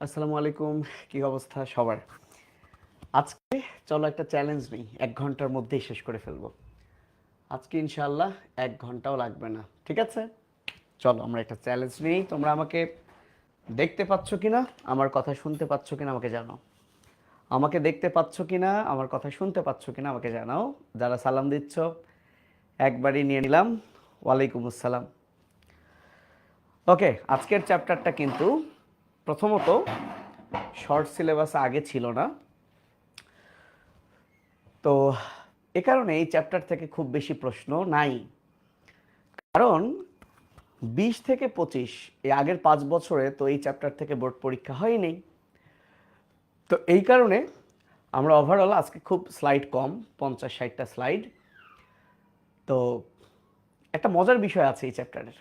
আসসালামু আলাইকুম। কি অবস্থা সবার? আজকে চলো একটা চ্যালেঞ্জ নিই, 1 ঘন্টার মধ্যেই শেষ করে ফেলবো। আজকে ইনশাআল্লাহ 1 ঘন্টাও লাগবে না, ঠিক আছে? চলো আমরা একটা চ্যালেঞ্জ নিই। তোমরা আমাকে দেখতে পাচ্ছ কিনা, আমার কথা শুনতে পাচ্ছ কিনা আমাকে জানাও। আমাকে দেখতে পাচ্ছ কিনা, আমার কথা শুনতে পাচ্ছ কিনা আমাকে জানাও। যারা সালাম দিচ্ছ একবারই নিয়ে নিলাম। ওয়ালাইকুম আসসালাম। ওকে, আজকের চ্যাপ্টারটা কিন্তু প্রথমত শর্ট সিলেবাস আগে ছিল না, তো এ কারণে এই চ্যাপ্টার থেকে খুব বেশি প্রশ্ন নাই। কারণ 20 থেকে 25 এই আগের 5 বছরে তো এই চ্যাপ্টার থেকে বোর্ড পরীক্ষা হয়নি। তো এই কারণে আমরা ওভারঅল আজকে খুব স্লাইড কম, 50-60টা স্লাইড। তো একটা মজার বিষয় আছে এই চ্যাপ্টারের।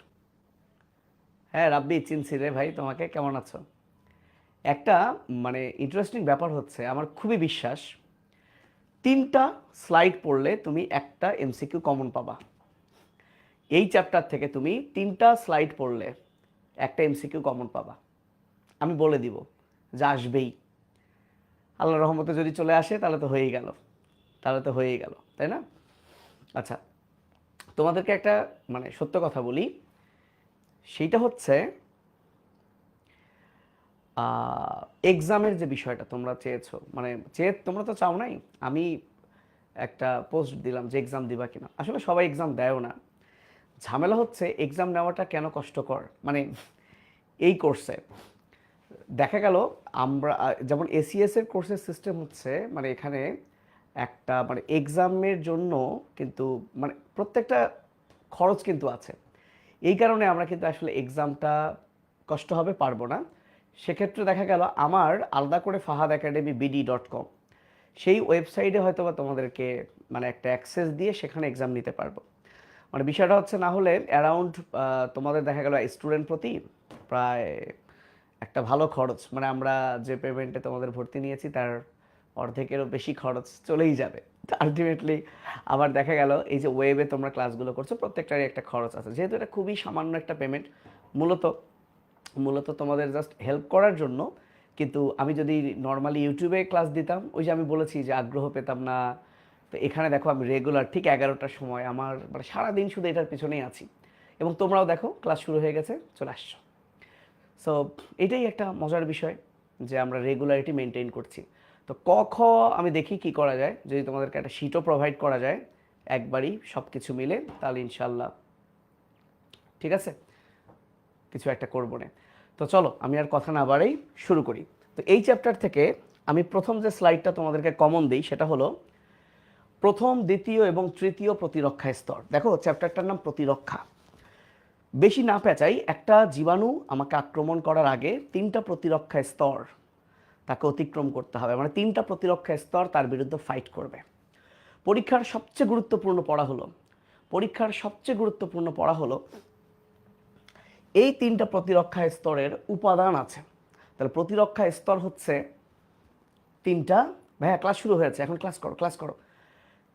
হ্যাঁ রাব্বি, চিনছি রে ভাই তোমাকে, কেমন আছো? একটা ইন্টারেস্টিং ব্যাপার হচ্ছে, আমার খুবই বিশ্বাস 3টা স্লাইড পড়লে তুমি একটা এমসিকিউ কমন পাবা। এই চ্যাপ্টার থেকে তুমি 3টা স্লাইড পড়লে একটা এমসিকিউ কমন পাবা। আমি বলে দিব যা আসবেই। আল্লাহর রহমতে যদি চলে আসে তাহলে তো হয়েই গেল, তাই না? আচ্ছা, তোমাদেরকে একটা সত্য কথা বলি। সেইটা হচ্ছে এক্সামের যে বিষয়টা তোমরা চেয়েছো, তোমরা তো চাও নাই আমি একটা পোস্ট দিলাম যে এক্সাম দিবা কিনা। আসলে সবাই এক্সাম দেয়ও না। ঝামেলা হচ্ছে এক্সাম নেওয়াটা কেন কষ্টকর। এই কোর্সে দেখা গেল আমরা যেমন এসিএস এর কোর্সের সিস্টেম হচ্ছে, এখানে একটা এক্সামের জন্য কিন্তু প্রত্যেকটা খরচ কিন্তু আছে। এই কারণে আমরা কিন্তু আসলে এক্সামটা কষ্ট হবে পারবো না। সেক্ষেত্রে দেখা গেল আমার আলাদা করে ফাহাদ একাডেমি BD.com সেই ওয়েবসাইটে হয়তো বা তোমাদেরকে একটা অ্যাক্সেস দিয়ে সেখানে এক্সাম নিতে পারবো। বিষয়টা হচ্ছে না হলে অ্যারাউন্ড তোমাদের দেখা গেল স্টুডেন্ট প্রতি প্রায় একটা ভালো খরচ, আমরা যে পেমেন্টে তোমাদের ভর্তি নিয়েছি তার অর্ধেকেরও বেশি খরচ চলেই যাবে। আলটিমেটলি আবার দেখা গেল এই যে ওয়েবে তোমরা ক্লাসগুলো করছো প্রত্যেকটারই একটা খরচ আছে, যেহেতু এটা খুবই সামান্য একটা পেমেন্ট, মূলত মূলত তোমাদের জাস্ট হেল্প করার জন্য। কিন্তু আমি যদি নর্মালি ইউটিউবে ক্লাস দিতাম, ওই যে আমি বলেছি যে আগ্রহ পেতাম না। তো এখানে দেখো আমি রেগুলার ঠিক 11টার সময় আমার সারাদিন শুধু এটার পিছনেই আছি, এবং তোমরাও দেখো ক্লাস শুরু হয়ে গেছে, চলে আসছো। সো এটাই একটা মজার বিষয় যে আমরা রেগুলারিটি মেনটেন করছি। তো ক খ আমি দেখি কি করা যায়, যদি তোমাদেরকে একটা শিটও প্রোভাইড করা যায় একবারই সব কিছু মিলে, তাহলে ইনশাল্লাহ ঠিক আছে, কিছু একটা করবো না। তো চলো আমি আর কথা না বাড়াই শুরু করি। তো এই চ্যাপ্টার থেকে আমি প্রথম যে স্লাইডটা তোমাদেরকে কমন দিই সেটা হলো প্রথম, দ্বিতীয় এবং তৃতীয় প্রতিরক্ষা স্তর। দেখো চ্যাপ্টারটার নাম প্রতিরক্ষা। বেশি না পেঁচাই, একটা জীবাণু আমাকে আক্রমণ করার আগে 3টা প্রতিরক্ষা স্তর তাকে অতিক্রম করতে হবে, 3টা প্রতিরক্ষা স্তর তার বিরুদ্ধে ফাইট করবে। পরীক্ষার সবচেয়ে গুরুত্বপূর্ণ পড়া হলো এই 3টা প্রতিরক্ষা স্তরের উপাদান আছে। তাহলে প্রতিরক্ষা স্তর হচ্ছে 3টা। ভাইয়া ক্লাস শুরু হয়েছে, এখন ক্লাস করো।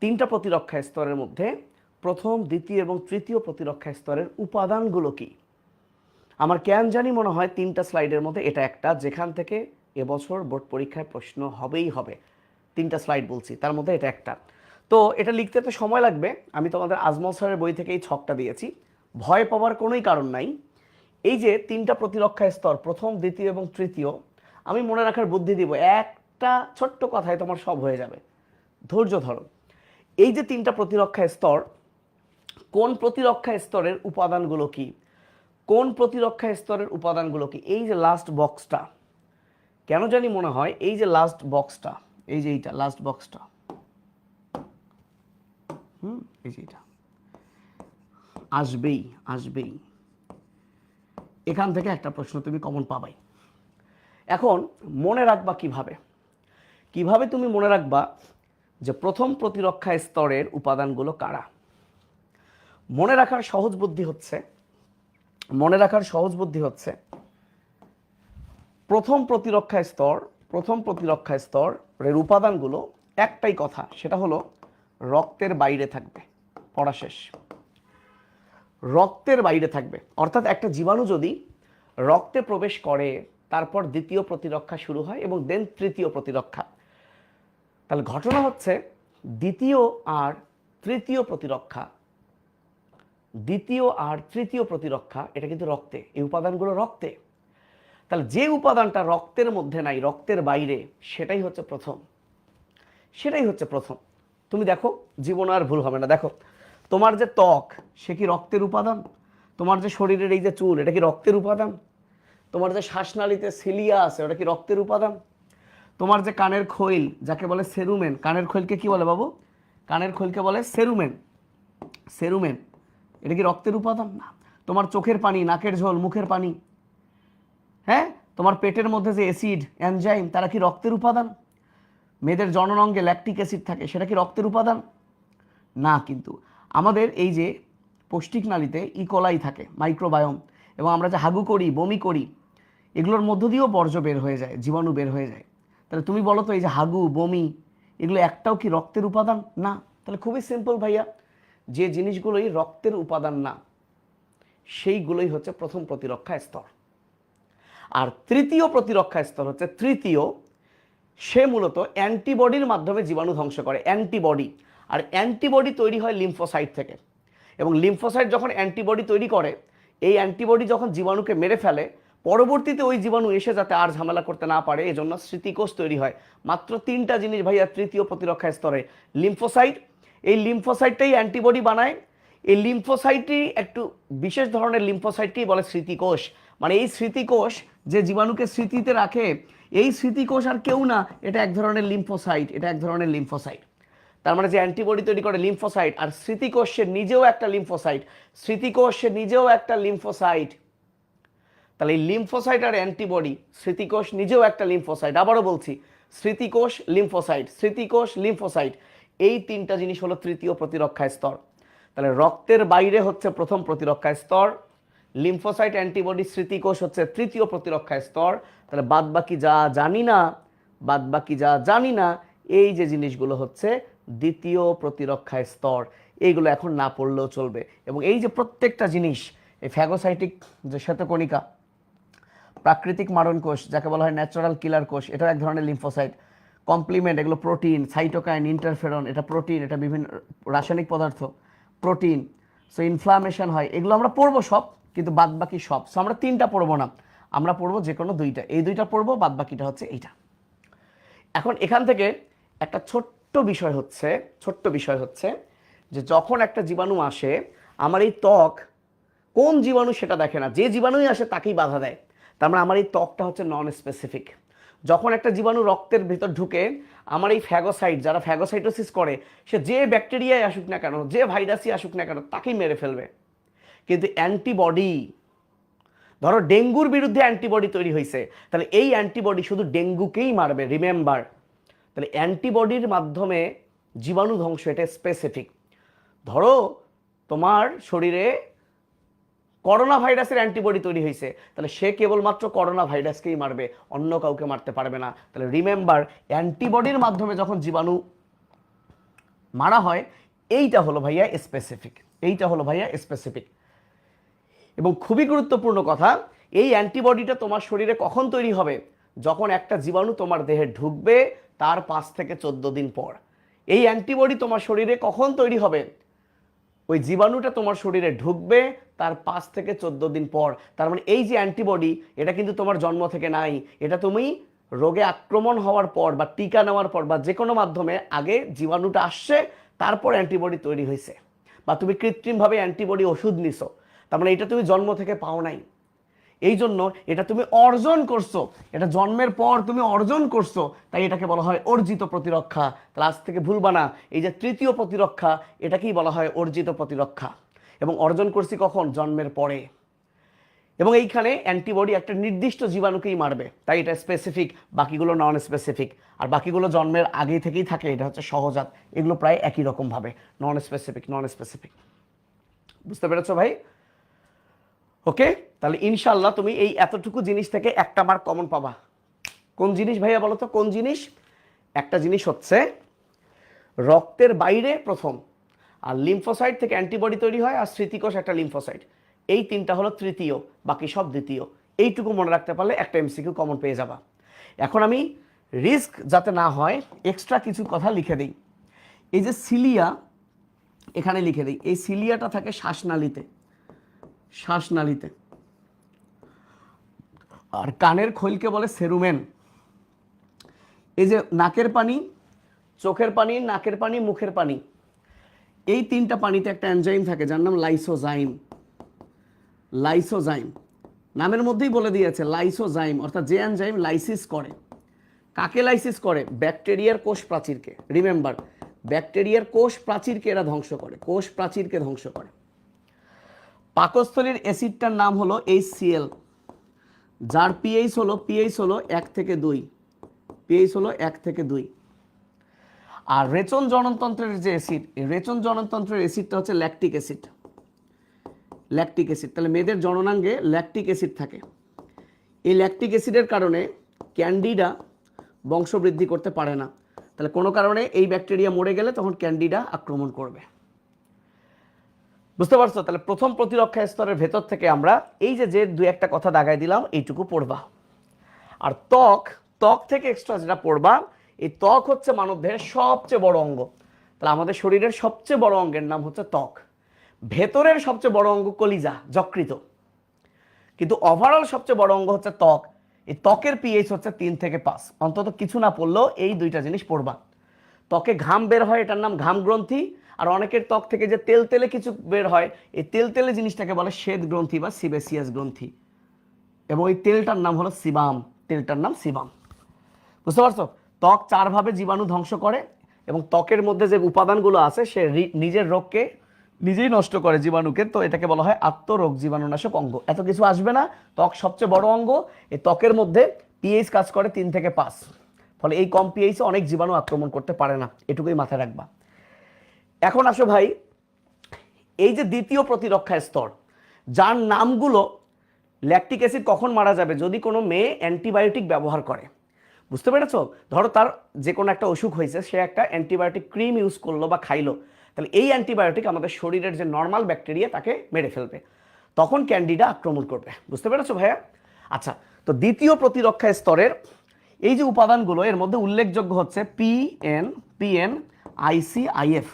3টা প্রতিরক্ষা স্তরের মধ্যে প্রথম, দ্বিতীয় এবং তৃতীয় প্রতিরক্ষা স্তরের উপাদানগুলো কি? আমার কেন জানি মনে হয় 3টা স্লাইডের মধ্যে এটা একটা, যেখান থেকে এবছর বোর্ড পরীক্ষায় প্রশ্ন হবেই হবে। 3টা স্লাইড বলছি, তার মধ্যে এটা একটা। তো এটা লিখতে তো সময় লাগবে। আমি তোমাদের আজমল স্যারের বই থেকে এই ছকটা দিয়েছি, ভয় পাওয়ার কোনোই কারণ নাই। এই যে 3টা প্রতিরক্ষা স্তর, প্রথম, দ্বিতীয় এবং তৃতীয়, আমি মনে রাখার বুদ্ধি দিব, একটা ছোট্ট কথায় তোমার সব হয়ে যাবে। ধৈর্য ধরো। এই যে 3টা প্রতিরক্ষা স্তর, কোন প্রতিরক্ষা স্তরের উপাদানগুলো কি? এই যে লাস্ট বক্সটা, কেন জানি মনে হয় এই যে লাস্ট বক্সটা, এই যে এইটা লাস্ট বক্সটা, এই যে এটা আসবেই। এখান থেকে একটা প্রশ্ন তুমি কমন পাবাই। এখন মনে রাখবা কিভাবে তুমি মনে রাখবা যে প্রথম প্রতিরক্ষা স্তরের উপাদানগুলো কারা? মনে রাখার সহজ বুদ্ধি হচ্ছে প্রথম প্রতিরক্ষা স্তরের উপাদানগুলো একটাই কথা, সেটা হলো রক্তের বাইরে থাকবে। পড়া শেষ। রক্তের বাইরে থাকবে, অর্থাৎ একটা জীবাণু যদি রক্তে প্রবেশ করে তারপর দ্বিতীয় প্রতিরক্ষা শুরু হয় এবং দেন তৃতীয় প্রতিরক্ষা। তাহলে ঘটনা হচ্ছে দ্বিতীয় আর তৃতীয় প্রতিরক্ষা, দ্বিতীয় আর তৃতীয় প্রতিরক্ষা এটা কিন্তু রক্তে, এই উপাদানগুলো রক্তে। তাহলে যে উপাদানটা রক্তের মধ্যে নাই, রক্তের বাইরে, সেটাই হচ্ছে প্রথম, সেটাই হচ্ছে প্রথম। তুমি দেখো, জীবন আর ভুল হবে না। দেখো, তোমার যে ত্বক সে কি রক্তের উপাদান? তোমার যে শরীরের এই যে চুল এটা কি রক্তের উপাদান? তোমার যে শ্বাসনালীতে সিলিয়া আছে ওটা কি রক্তের উপাদান? তোমার যে কানের খৈল যাকে বলে সেরুমেন, কানের খৈলকে কি বলে বাবু? কানের খৈলকে বলে সেরুমেন। সেরুমেন এটা কি রক্তের উপাদান? না। তোমার চোখের পানি, নাকের ঝোল, মুখের পানি, হ্যাঁ, তোমার পেটের মধ্যে যে অ্যাসিড, এনজাইম, তারা কি রক্তের উপাদান? মেয়েদের জননাঙ্গে ল্যাকটিক অ্যাসিড থাকে, সেটা কি রক্তের উপাদান? না। কিন্তু আমাদের এই যে পৌষ্টিক নালীতে ইকোলাই থাকে, মাইক্রোবায়োম, এবং আমরা যে হাগু করি, বমি করি, এগুলোর মধ্য দিয়েও বর্জ্য বের হয়ে যায়, জীবাণু বের হয়ে যায়। তাহলে তুমি বলো তো, এই যে হাগু, বমি, এগুলো একটাও কি রক্তের উপাদান? না। তাহলে খুবই সিম্পল ভাইয়া, যে জিনিসগুলোই রক্তের উপাদান না সেইগুলোই হচ্ছে প্রথম প্রতিরক্ষা স্তর। আর তৃতীয় প্রতিরক্ষা স্তর হচ্ছে তৃতীয়, সে মূলত অ্যান্টিবডির মাধ্যমে জীবাণু ধ্বংস করে, অ্যান্টিবডি। আর অ্যান্টিবডি তৈরি হয় লিম্ফোসাইট থেকে, এবং লিম্ফোসাইট যখন অ্যান্টিবডি তৈরি করে, এই অ্যান্টিবডি যখন জীবাণুকে মেরে ফেলে, পরবর্তীতে ওই জীবাণু এসে যাতে আর ঝামেলা করতে না পারে এজন্য স্মৃতিকোষ তৈরি হয়। মাত্র তিনটা জিনিস ভাইয়া তৃতীয় প্রতিরক্ষা স্তরে। লিম্ফোসাইট, এই লিম্ফোসাইটটাই অ্যান্টিবডি বানায়। এই লিম্ফোসাইটই একটু বিশেষ ধরনের লিম্ফোসাইটকেই বলে স্মৃতিকোষ। মানে এই স্মৃতিকোষ যে জীবাণুকে স্মৃতিতে রাখে, এই স্মৃতিকোষ আর কেউ না, এটা এক ধরনের লিম্ফোসাইট, এটা এক ধরনের লিম্ফোসাইট। তার মানে যে অ্যান্টিবডি তৈরি করে লিম্ফোসাইট, আর স্মৃতিকোষ সে নিজেও একটা লিম্ফোসাইট, স্মৃতিকোষ সে নিজেও একটা লিম্ফোসাইট। তাহলে এই লিম্ফোসাইট আর অ্যান্টিবডি, স্মৃতিকোষ নিজেও একটা লিম্ফোসাইট। আবারও বলছি, স্মৃতিকোষ, লিম্ফোসাইট, স্মৃতিকোষ, লিম্ফোসাইট, এই তিনটা জিনিস হলো তৃতীয় প্রতিরক্ষা স্তর। তাহলে রক্তের বাইরে হচ্ছে প্রথম প্রতিরক্ষা স্তর, লিম্ফোসাইট, অ্যান্টিবডি, স্মৃতিকোষ হচ্ছে তৃতীয় প্রতিরক্ষা স্তর। তাহলে বাদবাকি যা জানি না, বাদবাকি যা জানি না, এই যে জিনিসগুলো হচ্ছে দ্বিতীয় প্রতিরক্ষা স্তর। এইগুলো এখন না পড়লেও চলবে। এবং এই যে প্রত্যেকটা জিনিস, এই ফ্যাগোসাইটিক যে শ্বেতকণিকা, প্রাকৃতিক মারণ কোষ যাকে বলা হয় ন্যাচারাল কিলার কোষ, এটা এক ধরনের লিম্ফোসাইট। কমপ্লিমেন্ট, এগুলো প্রোটিন, সাইটোকাইন, ইন্টারফেরন, এটা প্রোটিন, এটা বিভিন্ন রাসায়নিক পদার্থ, প্রোটিন। সো ইনফ্লামেশন হয়, এগুলো আমরা পড়বো সব, কিন্তু বাদ বাকি সব। সো আমরা তিনটা পড়বো না, আমরা পড়বো যে কোনো দুইটা, এই দুইটা পড়বো, বাদ বাকিটা হচ্ছে এইটা। এখন এখান থেকে একটা ছোট্ট বিষয় হচ্ছে যে যখন একটা জীবাণু আসে, আমার এই ত্বক কোন জীবাণু সেটা দেখে না, যে জীবাণুই আসে তাকেই বাধা দেয়। তার মানে আমার এই ত্বকটা হচ্ছে নন স্পেসিফিক। যখন একটা জীবাণু রক্তের ভিতর ঢুকে, আমার এই ফ্যাগোসাইট, যারা ফ্যাগোসাইটোসিস করে, সে যে ব্যাকটেরিয়ায় আসুক না কেন, যে ভাইরাসই আসুক না কেন, তাকেই মেরে ফেলবে। কিন্তু অ্যান্টিবডি, ধরো ডেঙ্গুর বিরুদ্ধে অ্যান্টিবডি তৈরি হয়েছে, তাহলে এই অ্যান্টিবডি শুধু ডেঙ্গুকেই মারবে, রিমেম্বার। তাহলে অ্যান্টিবডির মাধ্যমে জীবাণু ধ্বংস, এটা স্পেসিফিক। ধরো তোমার শরীরে করোনা ভাইরাসের অ্যান্টিবডি তৈরি হয়েছে, তাহলে সে কেবলমাত্র করোনা ভাইরাসকেই মারবে, অন্য কাউকে মারতে পারবে না। তাহলে রিমেম্বার, অ্যান্টিবডির মাধ্যমে যখন জীবাণু মারা হয়, এইটা হলো ভাইয়া স্পেসিফিক, এইটা হলো ভাইয়া স্পেসিফিক। এবং খুবই গুরুত্বপূর্ণ কথা, এই অ্যান্টিবডিটা তোমার শরীরে কখন তৈরি হবে? যখন একটা জীবাণু তোমার দেহে ঢুকবে তার 5 থেকে 14 দিন পর। এই অ্যান্টিবডি তোমার শরীরে কখন তৈরি হবে? ওই জীবাণুটা তোমার শরীরে ঢুকবে তার 5 থেকে 14 দিন পর। তার মানে এই যে অ্যান্টিবডি, এটা কিন্তু তোমার জন্ম থেকে নাই, এটা তুমি রোগে আক্রমণ হওয়ার পর বা টিকা নেওয়ার পর বা যে কোনো মাধ্যমে আগে জীবাণুটা আসছে, তারপর অ্যান্টিবডি তৈরি হয়েছে, বা তুমি কৃত্রিমভাবে অ্যান্টিবডি ওষুধ নিছো। তার মানে এটা তুমি জন্ম থেকে পাও নাই, এই জন্য এটা তুমি অর্জন করছো, এটা জন্মের পর তুমি অর্জন করছো, তাই এটাকে বলা হয় অর্জিত প্রতিরক্ষা। তাহলে আজ থেকে ভুলবা না, এই যে তৃতীয় প্রতিরক্ষা, এটাকেই বলা হয় অর্জিত প্রতিরক্ষা। এবং অর্জন করছি কখন? জন্মের পরে। এবং এইখানে অ্যান্টিবডি একটা নির্দিষ্ট জীবাণুকেই মারবে, তাই এটা স্পেসিফিক, বাকিগুলো নন স্পেসিফিক। আর বাকিগুলো জন্মের আগে থেকেই থাকে, এটা হচ্ছে সহজাত। এগুলো প্রায় একই রকমভাবে, নন স্পেসিফিক, নন স্পেসিফিক। বুঝতে পেরেছো ভাই? ওকে, তাহলে ইনশাল্লাহ তুমি এই এতটুকু জিনিস থেকে একটা মার্ক কমন পাবা। কোন জিনিস ভাইয়া বলো তো, কোন জিনিস? একটা জিনিস হচ্ছে রক্তের বাইরে প্রথম, আর লিম্ফোসাইট থেকে অ্যান্টিবডি তৈরি হয়, আর স্মৃতিকোষ একটা লিম্ফোসাইট, এই তিনটা হলো তৃতীয়, বাকি সব দ্বিতীয়। এইটুকু মনে রাখতে পারলে একটা এমসিকিউ কমন পেয়ে যাবা। এখন আমি রিস্ক যাতে না হয় এক্সট্রা কিছু কথা লিখে দিই। এই যে সিলিয়া এখানে লিখে দিই, এই সিলিয়াটা থাকে শ্বাসনালীতে, শ্বাসনালীতে। আর কানের খৈলকে বলে সেরুমেন। এই যে নাকের পানি, চোখের পানি, নাকের পানি, মুখের পানি, এই তিনটা পানিতে একটা এনজাইম থাকে যার নাম লাইসোজাইম। লাইসোজাইম নামের মধ্যেই বলে দিয়েছে লাইসোজাইম, অর্থাৎ যে এনজাইম লাইসিস করে। কাকে লাইসিস করে? ব্যাকটেরিয়ার কোষ প্রাচীরকে। রিমেম্বার, ব্যাকটেরিয়ার কোষ প্রাচীরকে এরা ধ্বংস করে, কোষ প্রাচীরকে ধ্বংস করে। পাকস্থলীর অ্যাসিডটার নাম হলো HCl, যার পিএইচ হলো 1 থেকে 2, পিএইচ হলো 1 থেকে 2। আর রেচন জননতন্ত্রের যে অ্যাসিড, এই রেচন জননতন্ত্রের অ্যাসিডটা হচ্ছে ল্যাকটিক অ্যাসিড। ল্যাকটিক অ্যাসিড, তাহলে মেয়েদের জননাঙ্গে ল্যাকটিক অ্যাসিড থাকে। এই ল্যাকটিক অ্যাসিডের কারণে ক্যান্ডিডা বংশবৃদ্ধি করতে পারে না। তাহলে কোনো কারণে এই ব্যাকটেরিয়া মরে গেলে তখন ক্যান্ডিডা আক্রমণ করবে। বুঝতে পারছো? তাহলে প্রথম প্রতিরক্ষা স্তরের ভেতর থেকে আমরা এই যে দু একটা কথা দাগাই দিলাম, এইটুকু পড়বা। আর ত্বক, ত্বক থেকে এক্সট্রা যেটা পড়বা, এই ত্বক হচ্ছে মানবদেহের সবচেয়ে বড় অঙ্গ। তাহলে আমাদের শরীরের সবচেয়ে বড় অঙ্গের নাম হচ্ছে ত্বক। ভেতরের সবচেয়ে বড় অঙ্গ কলিজা, যকৃত, কিন্তু ওভারঅল সবচেয়ে বড় অঙ্গ হচ্ছে ত্বক। এই ত্বকের পিএইচ হচ্ছে 3 থেকে 5। অন্তত কিছু না পড়লেও এই দুইটা জিনিস পড়বা। ত্বকে ঘাম বের হয়, এটার নাম ঘাম গ্রন্থি। আর অনেকের ত্বক থেকে যে তেল তেলে কিছু বের হয়, এই তেল তেলে জিনিসটাকে বলে শ্বেত গ্রন্থি বা সিবেসিয়াস গ্রন্থি, এবং এই তেলটার নাম হলো সিবাম, তেলটার নাম সিবাম। বুঝতে পারছো? ত্বক 4 ভাবে জীবাণু ধ্বংস করে, এবং ত্বকের মধ্যে যে উপাদানগুলো আছে সে নিজের রোগকে নিজেই নষ্ট করে, জীবাণুকে। তো এটাকে বলা হয় আত্মরোগ জীবাণুনাশক অঙ্গ। এত কিছু আসবে না, ত্বক সবচেয়ে বড় অঙ্গ। এই ত্বকের মধ্যে পিএইচ কাজ করে 3 থেকে 5, ফলে এই কম পিএইচে অনেক জীবাণু আক্রমণ করতে পারে না, এটুকুই মাথায় রাখবা। এখন আসো ভাই, এই যে দ্বিতীয় প্রতিরক্ষা স্তর, যার নামগুলো, ল্যাকটিক অ্যাসিড কখন মারা যাবে? যদি কোনো মেয়ে অ্যান্টিবায়োটিক ব্যবহার করে। বুঝতে পেরেছ? ধরো তার যে কোনো একটা অসুখ হয়েছে, সে একটা অ্যান্টিবায়োটিক ক্রিম ইউজ করলো বা খাইলো, তাহলে এই অ্যান্টিবায়োটিক আমাদের শরীরের যে নর্মাল ব্যাকটেরিয়া তাকে মেরে ফেলবে, তখন ক্যান্ডিডা আক্রমণ করবে। বুঝতে পেরেছো ভাইয়া? আচ্ছা, তো দ্বিতীয় প্রতিরক্ষা স্তরের এই যে উপাদানগুলো, এর মধ্যে উল্লেখযোগ্য হচ্ছে পিএন, আইসিআইএফ।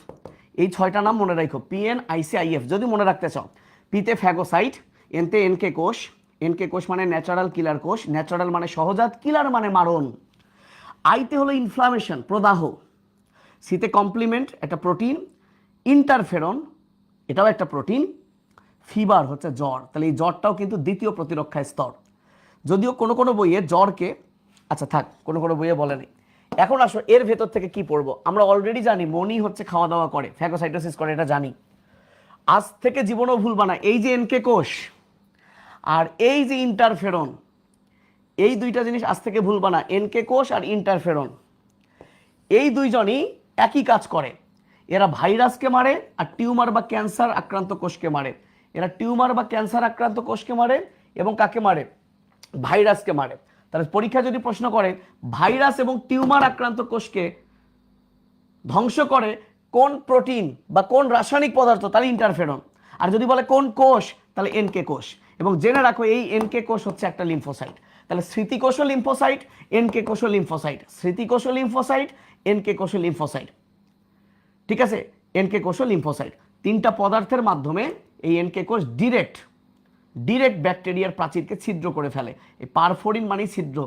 এই 6টা নাম মনে রাখো, পিএন, আইসিআইএফ যদি মনে রাখতে চাও। পিতে ফ্যাগোসাইট, এনতে এনকে কোষ, এনকে কোষ মানে ন্যাচারাল কিলার কোষ, ন্যাচারাল মানে সহজাত, কিলার মানে মারণ। আইতে হলো ইনফ্লামেশন, প্রদাহ। সিতে কমপ্লিমেন্ট, একটা প্রোটিন। ইন্টারফেরন, এটাও একটা প্রোটিন। ফিভার হচ্ছে জ্বর। তাহলে এই জ্বরটাও কিন্তু দ্বিতীয় প্রতিরক্ষা স্তর। যদিও কোনো কোনো বইয়ে জ্বরকে, আচ্ছা থাক, কোনো কোনো বইয়ে বলেনি। এখন আসো এর ভেতর থেকে কি পড়বো? আমরা অলরেডি জানি মনি হচ্ছে খাওয়া দাওয়া করে, ফ্যাগোসাইটোসিস করে, এটা জানি। আজ থেকে জীবনেও ভুলবা না, এই যে এনকে কোষ আর এই যে ইন্টারফেরন, এই দুইটা জিনিস আজ থেকে ভুলবা না। এনকে কোষ আর ইন্টারফেরন, এই দুইজনই একই কাজ করে। এরা ভাইরাসকে মারে আর টিউমার বা ক্যান্সার আক্রান্ত কোষকে মারে। এরা টিউমার বা ক্যান্সার আক্রান্ত কোষকে মারে এবং কাকে মারে? ভাইরাসকে মারে। তাহলে পরীক্ষা যদি প্রশ্ন করে ভাইরাস এবং টিউমার আক্রান্ত কোষকে ধ্বংস করে কোন প্রোটিন বা কোন রাসায়নিক পদার্থ, তাহলে ইন্টারফেরন। আর যদি বলে কোন কোষ, তাহলে এনকে কোষ। এবং জেনে রাখো এই এনকে কোষ হচ্ছে একটা লিম্ফোসাইট। তাহলে স্মৃতিকোষ লিম্ফোসাইট, এনকে কোষ লিম্ফোসাইট, স্মৃতিকোষ লিম্ফোসাইট, এনকে কোষ লিম্ফোসাইট। ঠিক আছে? এনকে কোষ লিম্ফোসাইট, 3টা পদার্থের মাধ্যমে এই এনকে কোষ ডিরেক্ট ব্যাকটেরিয়ার প্রাচীরকে ছিদ্র করে ফেলে। এই পারফোরিন মানে ছিদ্র,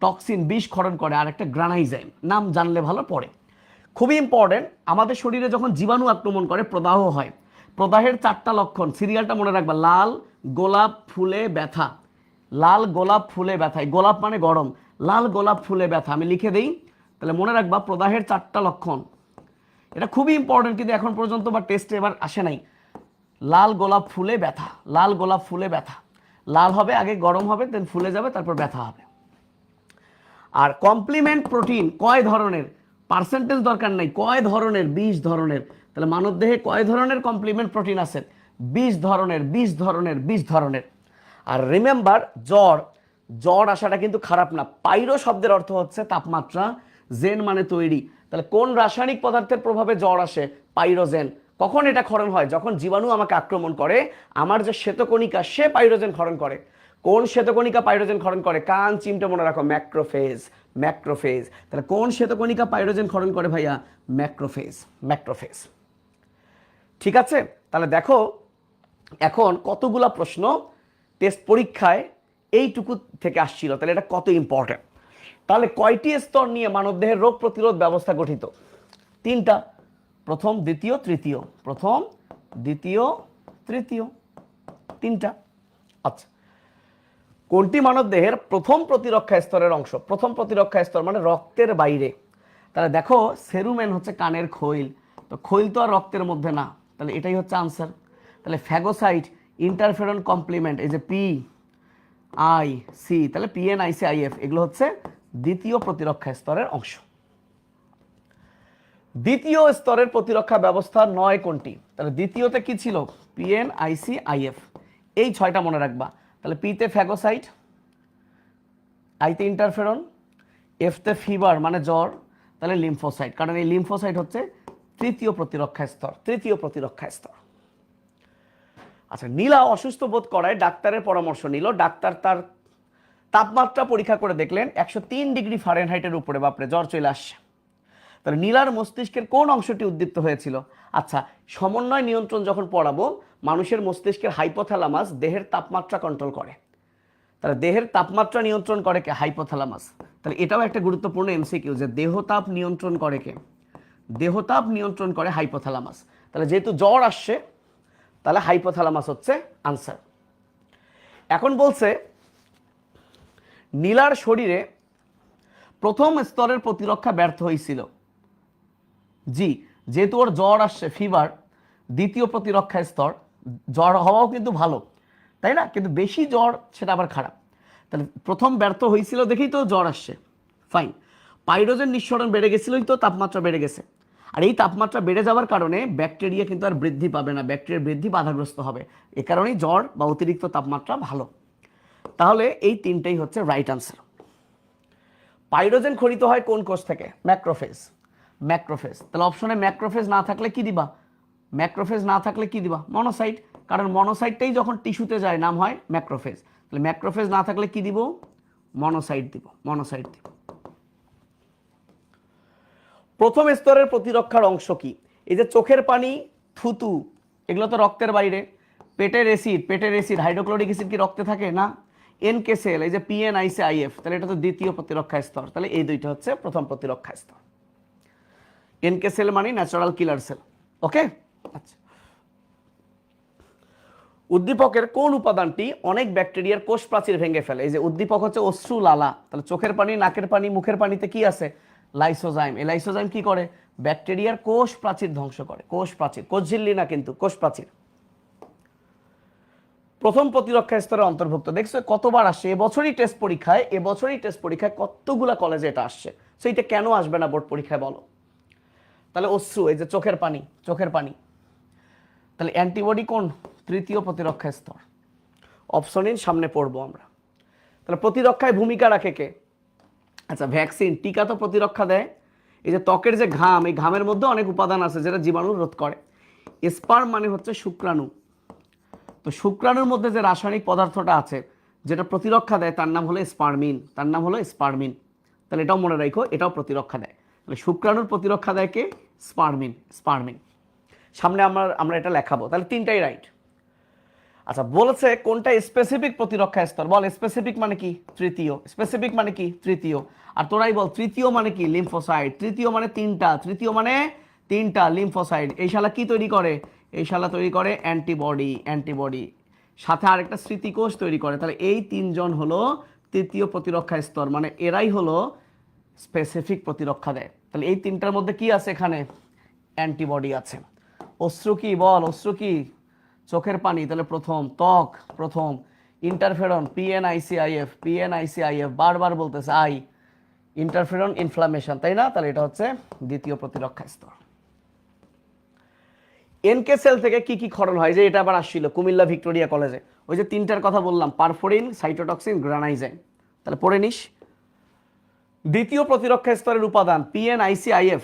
টক্সিন বিষ ক্ষরণ করে, আর একটা গ্রানাইজাইম, নাম জানলে ভালো পড়ে। খুবই ইম্পর্টেন্ট, আমাদের শরীরে যখন জীবাণু আক্রমণ করে প্রদাহ হয়। প্রদাহের 4টা লক্ষণ, সিরিয়ালটা মনে রাখবা। লাল গোলাপ ফুলে ব্যথা, লাল গোলাপ ফুলে ব্যথা, গোলাপ মানে গরম, লাল গোলাপ ফুলে ব্যথা, আমি লিখে দেই। তাহলে মনে রাখবা প্রদাহের 4টা লক্ষণ, এটা খুবই ইম্পর্টেন্ট, কিন্তু এখন পর্যন্ত বা টেস্টে এবার আসে নাই। লাল গোলাপ ফুলে ব্যথা, লাল গোলাপ ফুলে ব্যথা, লাল হবে আগে, গরম হবে, দেন ফুলে যাবে, তারপর ব্যথা হবে। আর কমপ্লিমেন্ট প্রোটিন কয় ধরনের? পার্সেন্টেজ দরকার নাই, কয় ধরনের? 20 ধরনের। তাহলে মানবদেহে কয় ধরনের কমপ্লিমেন্ট প্রোটিন আছে? 20 ধরনের, 20 ধরনের, 20 ধরনের। আর রিমেম্বার, জ্বর আসাটা কিন্তু খারাপ না। পাইরো শব্দের অর্থ হচ্ছে তাপমাত্রা, জেন মানে তৈরি। তাহলে কোন রাসায়নিক পদার্থের প্রভাবে জ্বর আসে? পাইরোজেন। কখন এটা ক্ষরণ হয়? যখন জীবাণু আমাকে আক্রমণ করে, আমার যে শ্বেতকণিকা সে পাইরোজেন ক্ষরণ করে। কোন শ্বেতকণিকা পাইরোজেন ক্ষরণ করে? কান চিমটে মনে রাখো, ম্যাক্রোফেজ। ম্যাক্রোফেজ। তাহলে কোন শ্বেতকণিকা পাইরোজেন ক্ষরণ করে ভাইয়া? ম্যাক্রোফেজ। ম্যাক্রোফেজ। ঠিক আছে, তাহলে দেখো এখন কতগুলা প্রশ্ন টেস্ট পরীক্ষায় এইটুকু থেকে আসছিল, তাহলে এটা কত ইম্পর্টেন্ট। তাহলে কয়টি স্তর নিয়ে মানবদেহের রোগ প্রতিরোধ ব্যবস্থা গঠিত? 3টা। প্রথম, দ্বিতীয়, তৃতীয়। প্রথম, দ্বিতীয়, তৃতীয়, 3টা। আচ্ছা, কোনটি মানবদেহের প্রথম প্রতিরক্ষা স্তরের অংশ? প্রথম প্রতিরক্ষা স্তর মানে রক্তের বাইরে। তাহলে দেখো সেরুমেন হচ্ছে কানের খৈল, তো খৈল তো আর রক্তের মধ্যে না, তাহলে এটাই হচ্ছে আনসার। তাহলে ফ্যাগোসাইট, ইন্টারফেরন কমপ্লিমেন্ট, এই যে পি আই সি, তাহলে PNICIF এগুলো হচ্ছে দ্বিতীয় প্রতিরক্ষা স্তরের অংশ। দ্বিতীয় স্তরের প্রতিরক্ষা ব্যবস্থা 9 কোনটি? তাহলে দ্বিতীয়তে কি ছিল? PNICIF। এই 6টা মনে রাখবা। তাহলে পিতে ফ্যাগোসাইট, আইতে ইন্টারফেরন, এফতে ফিভার মানে জ্বর, তাহলে লিম্ফোসাইট, কারণ এই লিম্ফোসাইট হচ্ছে তৃতীয় প্রতিরক্ষা স্তর। তৃতীয় প্রতিরক্ষা স্তর। আচ্ছা, নীলা অসুস্থ বোধ করায় ডাক্তারের পরামর্শ নিল। ডাক্তার তার তাপমাত্রা পরীক্ষা করে দেখলেন 103 ডিগ্রি ফারেনহাইটের উপরে। বাপরে, জ্বর চলে আসছে। তাহলে নীলার মস্তিষ্কের কোন অংশটি উদ্দীপ্ত হয়েছিল? আচ্ছা, সমন্বয় নিয়ন্ত্রণ যখন পড়াবো, মানুষের মস্তিষ্কের হাইপোথ্যালামাস দেহের তাপমাত্রা কন্ট্রোল করে। তাহলে দেহের তাপমাত্রা নিয়ন্ত্রণ করে কে? হাইপোথ্যালামাস। তাহলে এটাও একটা গুরুত্বপূর্ণ MCQ যে দেহতাপ নিয়ন্ত্রণ করে কে? দেহতাপ নিয়ন্ত্রণ করে হাইপোথ্যালামাস। তাহলে যেহেতু জ্বর আসছে, তাহলে হাইপোথ্যালামাস হচ্ছে আনসার। এখন বলছে নীলার শরীরে প্রথম স্তরের প্রতিরক্ষা ব্যর্থ হয়েছিল। জি, যেহেতু ওর জ্বর আসছে, ফিভার, দ্বিতীয় প্রতিরক্ষা স্তর, জ্বর হওয়াও কিন্তু ভালো, তাই না? কিন্তু বেশি জ্বর সেটা আবার খারাপ। তাহলে প্রথম ব্যর্থ হয়েছিল দেখেই তো জ্বর আসছে, ফাইন। পাইরোজেন নিঃসরণ বেড়ে গেছিলই তো তাপমাত্রা বেড়ে গেছে। আর এই তাপমাত্রা বেড়ে যাওয়ার কারণে ব্যাকটেরিয়া কিন্তু আর বৃদ্ধি পাবে না, ব্যাকটেরিয়ার বৃদ্ধি বাধাগ্রস্ত হবে। এ কারণেই জ্বর বা অতিরিক্ত তাপমাত্রা ভালো। তাহলে এই 3টাই হচ্ছে রাইট আনসার। পাইরোজেন খরিত হয় কোন কোষ থেকে? ম্যাক্রোফেজ। ম্যাক্রোফেজ। তাহলে অপশনে ম্যাক্রোফেজ না থাকলে কি দিবা? ম্যাক্রোফেজ না থাকলে কি দিবা? মনোসাইট, কারণ মনোসাইটটাই যখন টিস্যুতে যায় নাম হয় ম্যাক্রোফেজ। তাহলে ম্যাক্রোফেজ না থাকলে কি দিব? মনোসাইট দিব। মনোসাইট দিব। প্রথম স্তরের প্রতিরক্ষার অংশ কি? এই যে চোখের পানি, থুতু, এগুলো তো রক্তের বাইরে। পেটের অ্যাসিড, হাইড্রোক্লোরিক অ্যাসিড কি রক্তে থাকে? না। NK সেল, এই যে PNICIF, তাহলে এটা তো দ্বিতীয় প্রতিরক্ষা স্তর। তাহলে এই দুইটা হচ্ছে প্রথম প্রতিরক্ষা স্তর। NK সেল মানে ন্যাচারাল কিলার সেল। ওকে, আচ্ছা। উদ্দীপকের কোন উপাদানটি অনেক ব্যাকটেরিয়ার কোষ প্রাচীর ভেঙে ফেলে? এই যে উদ্দীপক হচ্ছে অশ্রু, লালা, তাহলে চোখের পানি, নাকের পানি, মুখের পানিতে কি আছে? লাইসোজাইম। এই লাইসোজাইম কি করে? ব্যাকটেরিয়ার কোষ প্রাচীর ধ্বংস করে। কোষ প্রাচীর, কোষ ঝিল্লি না কিন্তু, কোষ প্রাচীর। প্রথম প্রতিরক্ষা স্তরে অন্তর্ভুক্ত। দেখছো কতবার আসছে এবছরই টেস্ট পরীক্ষায় কতগুলা কলেজে এটা আসছে। সো এটা কেন আসবে না বোর্ড পরীক্ষায় বলো? তাহলে অশ্রু, এই যে চোখের পানি, চোখের পানি। তাহলে অ্যান্টিবডি কোন? তৃতীয় প্রতিরক্ষা স্তর। অপশনিন সামনে পড়বো আমরা। তাহলে প্রতিরক্ষায় ভূমিকা রাখে কে? আচ্ছা, ভ্যাকসিন, টিকা তো প্রতিরক্ষা দেয়। এই যে ত্বকের যে ঘাম, এই ঘামের মধ্যে অনেক উপাদান আছে যেটা জীবাণু রোধ করে। স্পার্ম মানে হচ্ছে শুক্রাণু। তো শুক্রাণুর মধ্যে যে রাসায়নিক পদার্থটা আছে যেটা প্রতিরক্ষা দেয় তার নাম হলো স্পার্মিন। তাহলে এটাও মনে রাখো, এটাও প্রতিরক্ষা দেয়। তাহলে শুক্রাণুর প্রতিরক্ষা দেয় কে? স্পার্মিন। সামনে আমরা এটা লেখাবো। তাহলে 3টাই রাইট। আচ্ছা, বলেছে কোনটা স্পেসিফিক প্রতিরক্ষা স্তর? বল স্পেসিফিক মানে কি? তৃতীয়। স্পেসিফিক মানে কি? তৃতীয়। আর তোরাই বল তৃতীয় মানে কি? লিম্ফোসাইট। তৃতীয় মানে 3টা লিম্ফোসাইট। এই শালা কি তৈরি করে? এই শালা তৈরি করে অ্যান্টিবডি, সাথে আরেকটা স্মৃতিকোষ তৈরি করে। তাহলে এই 3জন হলো তৃতীয় প্রতিরক্ষা স্তর, মানে এরাই হলো স্পেসিফিক প্রতিরক্ষা দেয়। তাহলে এই 3টার মধ্যে কি আছে? এখানে অ্যান্টিবডি আছে। অশ্রু কি? বল অশ্রু কি? চোখের পানি, তাহলে প্রথম। ত্বক প্রথম। ইন্টারফেরন, PNICIF, বারবার বলতেছে আই, ইন্টারফেরন ইনফ্লামেশন, তাই না? তাহলে এটা হচ্ছে দ্বিতীয় প্রতিরক্ষা স্তর। NK সেল থেকে কি কি ক্ষরণ হয়? যে এটা আবার আসছিল কুমিল্লা ভিক্টোরিয়া কলেজে, ওই যে 3টার কথা বললাম, পারফোরিন, সাইটোটক্সিন, গ্রানাইজাইন। তাহলে পড়ে নিস। দ্বিতীয় প্রতিরক্ষা স্তরের উপাদান PNICIF।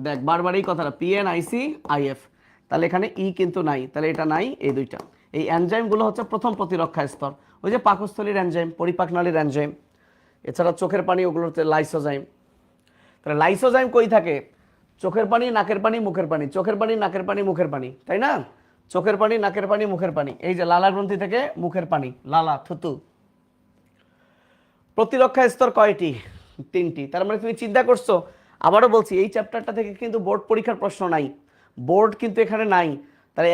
দেখ বারবার এই কথাটা, PNICIF। তাহলে এখানে ই কিন্তু নাই, তাহলে এটা নাই, এই দুইটা। এই এনজাইমগুলো হচ্ছে প্রথম প্রতিরক্ষা স্তর। ওই যে পাকস্থলীর এনজাইম, পরিপাকনালীর এনজাইম, এছাড়া চোখের পানি, ওগুলোতে লাইসোজাইম। তাহলে লাইসোজাইম কই থাকে? চোখের পানি, নাকের পানি, মুখের পানি, চোখের পানি, নাকের পানি, মুখের পানি, তাই না? চোখের পানি, নাকের পানি, মুখের পানি, এই যে লালা গ্রন্থি থেকে মুখের পানি, লালা, থুতু। প্রতিরক্ষা স্তর কয়টি? 3টি। তার মানে তুমি চিন্তা করছো, আবারও বলছি এই চ্যাপ্টারটা থেকে কিন্তু বোর্ড পরীক্ষার প্রশ্ন নাই, বোর্ড কিন্তু এখানে নাই। তাহলে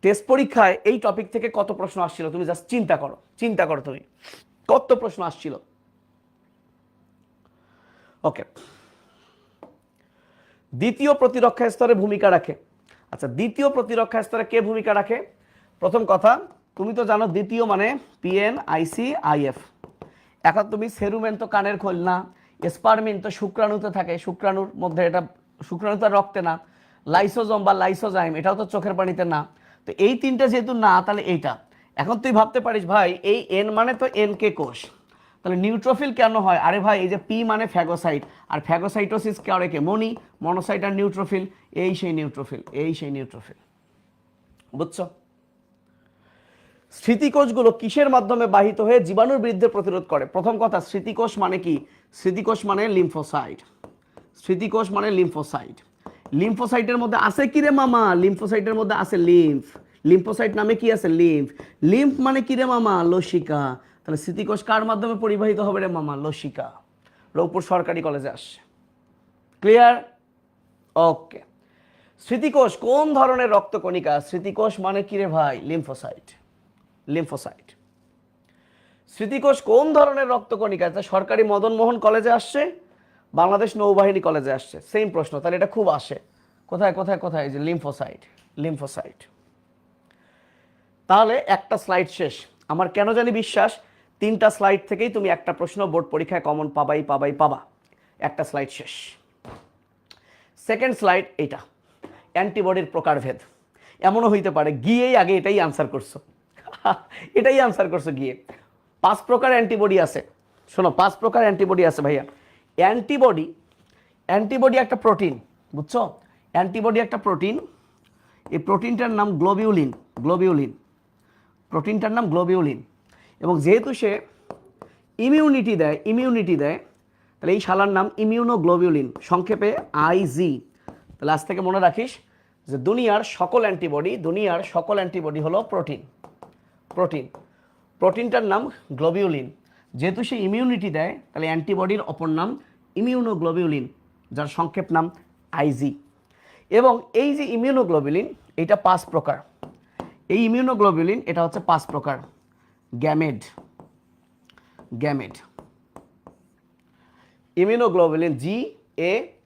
টেস্ট পরীক্ষায় এই টপিক থেকে কত প্রশ্ন আসছিল তুমি জাস্ট চিন্তা করো, চিন্তা করো তুমি কত প্রশ্ন আসছিল। ওকে, দ্বিতীয় প্রতিরক্ষা স্তরে ভূমিকা রাখে। আচ্ছা, দ্বিতীয় প্রতিরক্ষা স্তরে কে ভূমিকা রাখে? প্রথম কথা, তুমি তো জানো দ্বিতীয় মানে PNICIF। এখন তুমি সেরুমেন তো কানের খোল না, স্পারমিন তো শুক্রাণুতে থাকে, শুক্রাণুর মধ্যে, এটা শুক্রাণু তো রক্তে না। লাইসোজোম বা লাইসোজাইম এটাও তো চোখের পানিতে না। তো এই তিনটা যেহেতু না, তাহলে এইটা। এখন তুই ভাবতে পারিস ভাই এই এন মানে তো এনকে কোষ, তাহলে নিউট্রোফিল কেন হয়? আরে ভাই এই যে পি মানে ফ্যাগোসাইট, আর ফ্যাগোসাইটোসিস কে মনি, মনোসাইট আর নিউট্রোফিল, এই সেই নিউট্রোফিল, এই সেই নিউট্রোফিল। বুঝছো? স্মৃতিকোষগুলো কিসের মাধ্যমে বাহিত হয়ে জীবাণুর বিরুদ্ধে প্রতিরোধ করে? প্রথম কথা, স্মৃতিকোষ মানে কি? স্মৃতিকোষ মানে লিম্ফোসাইট। স্মৃতিকোষ মানে লিম্ফোসাইট। লিম্ফোসাইটের মধ্যে আছে কি রে মামা? লিম্ফোসাইটের মধ্যে আছে লিম্ফ। লিম্ফোসাইট নামে কি আছে? লিম্ফ। লিম্ফ মানে কি রে মামা? লসিকা। তাহলে স্মৃতিকোষ কার মাধ্যমে পরিবাহিত হবে রে মামা? লসিকা। রৌপুর সরকারি কলেজে আসছে। ক্লিয়ার? ওকে। স্মৃতিকোষ কোন ধরনের রক্তকণিকা? স্মৃতিকোষ মানে কি রে ভাই? লিম্ফোসাইট। লিম্ফোসাইট। স্মৃতিকোষ কোন ধরনের রক্তকণিকা? সরকারি মদন মোহন কলেজে আসছে, বাংলাদেশ নৌবাহিনী কলেজে আসছে, সেম প্রশ্ন। তাহলে এটা খুব আসে। কোথায় কোথায় কোথায়? এই যে লিম্ফোসাইট, লিম্ফোসাইট। তাহলে একটা স্লাইড শেষ। আমার কেন জানি বিশ্বাস 3টা স্লাইড থেকেই তুমি একটা প্রশ্ন বোর্ড পরীক্ষায় কমন পাবাই পাবাই পাবা। একটা স্লাইড শেষ। সেকেন্ড স্লাইড এটা, অ্যান্টিবডির প্রকারভেদ। এমনও হইতে পারে গিয়েই আগে এটাই আনসার করছো, এটাই আনসার করছো গিয়ে। 5 প্রকার অ্যান্টিবডি আছে। শোনো, 5 প্রকার অ্যান্টিবডি আছে ভাইয়া। অ্যান্টিবডি, অ্যান্টিবডি একটা প্রোটিন, বুঝছো? অ্যান্টিবডি একটা প্রোটিন। এই প্রোটিনটার নাম গ্লোবিউলিন। গ্লোবিউলিন, প্রোটিনটার নাম গ্লোবিউলিন। এবং যেহেতু সে ইমিউনিটি দেয়, ইমিউনিটি দেয়, তাহলে এই শালার নাম ইমিউনোগ্লোবিউলিন, সংক্ষেপে IG। তাহলে আজ থেকে মনে রাখিস যে দুনিয়ার সকল অ্যান্টিবডি হলো প্রোটিন। প্রোটিন, প্রোটিনটার নাম গ্লোবিউলিন। যেহেতু সে ইমিউনিটি দেয়, তাহলে অ্যান্টিবডির অপর নাম ইমিউনোগ্লোবিউলিন, যার সংক্ষেপ নাম IG। এবং এই যে ইমিউনোগ্লোবিউলিন, এটা 5 প্রকার। এই ইমিউনোগ্লোবিউলিন এটা হচ্ছে 5 প্রকার। গ্যামেড, গ্যামেড ইমিউনোগ্লোবিউলিন,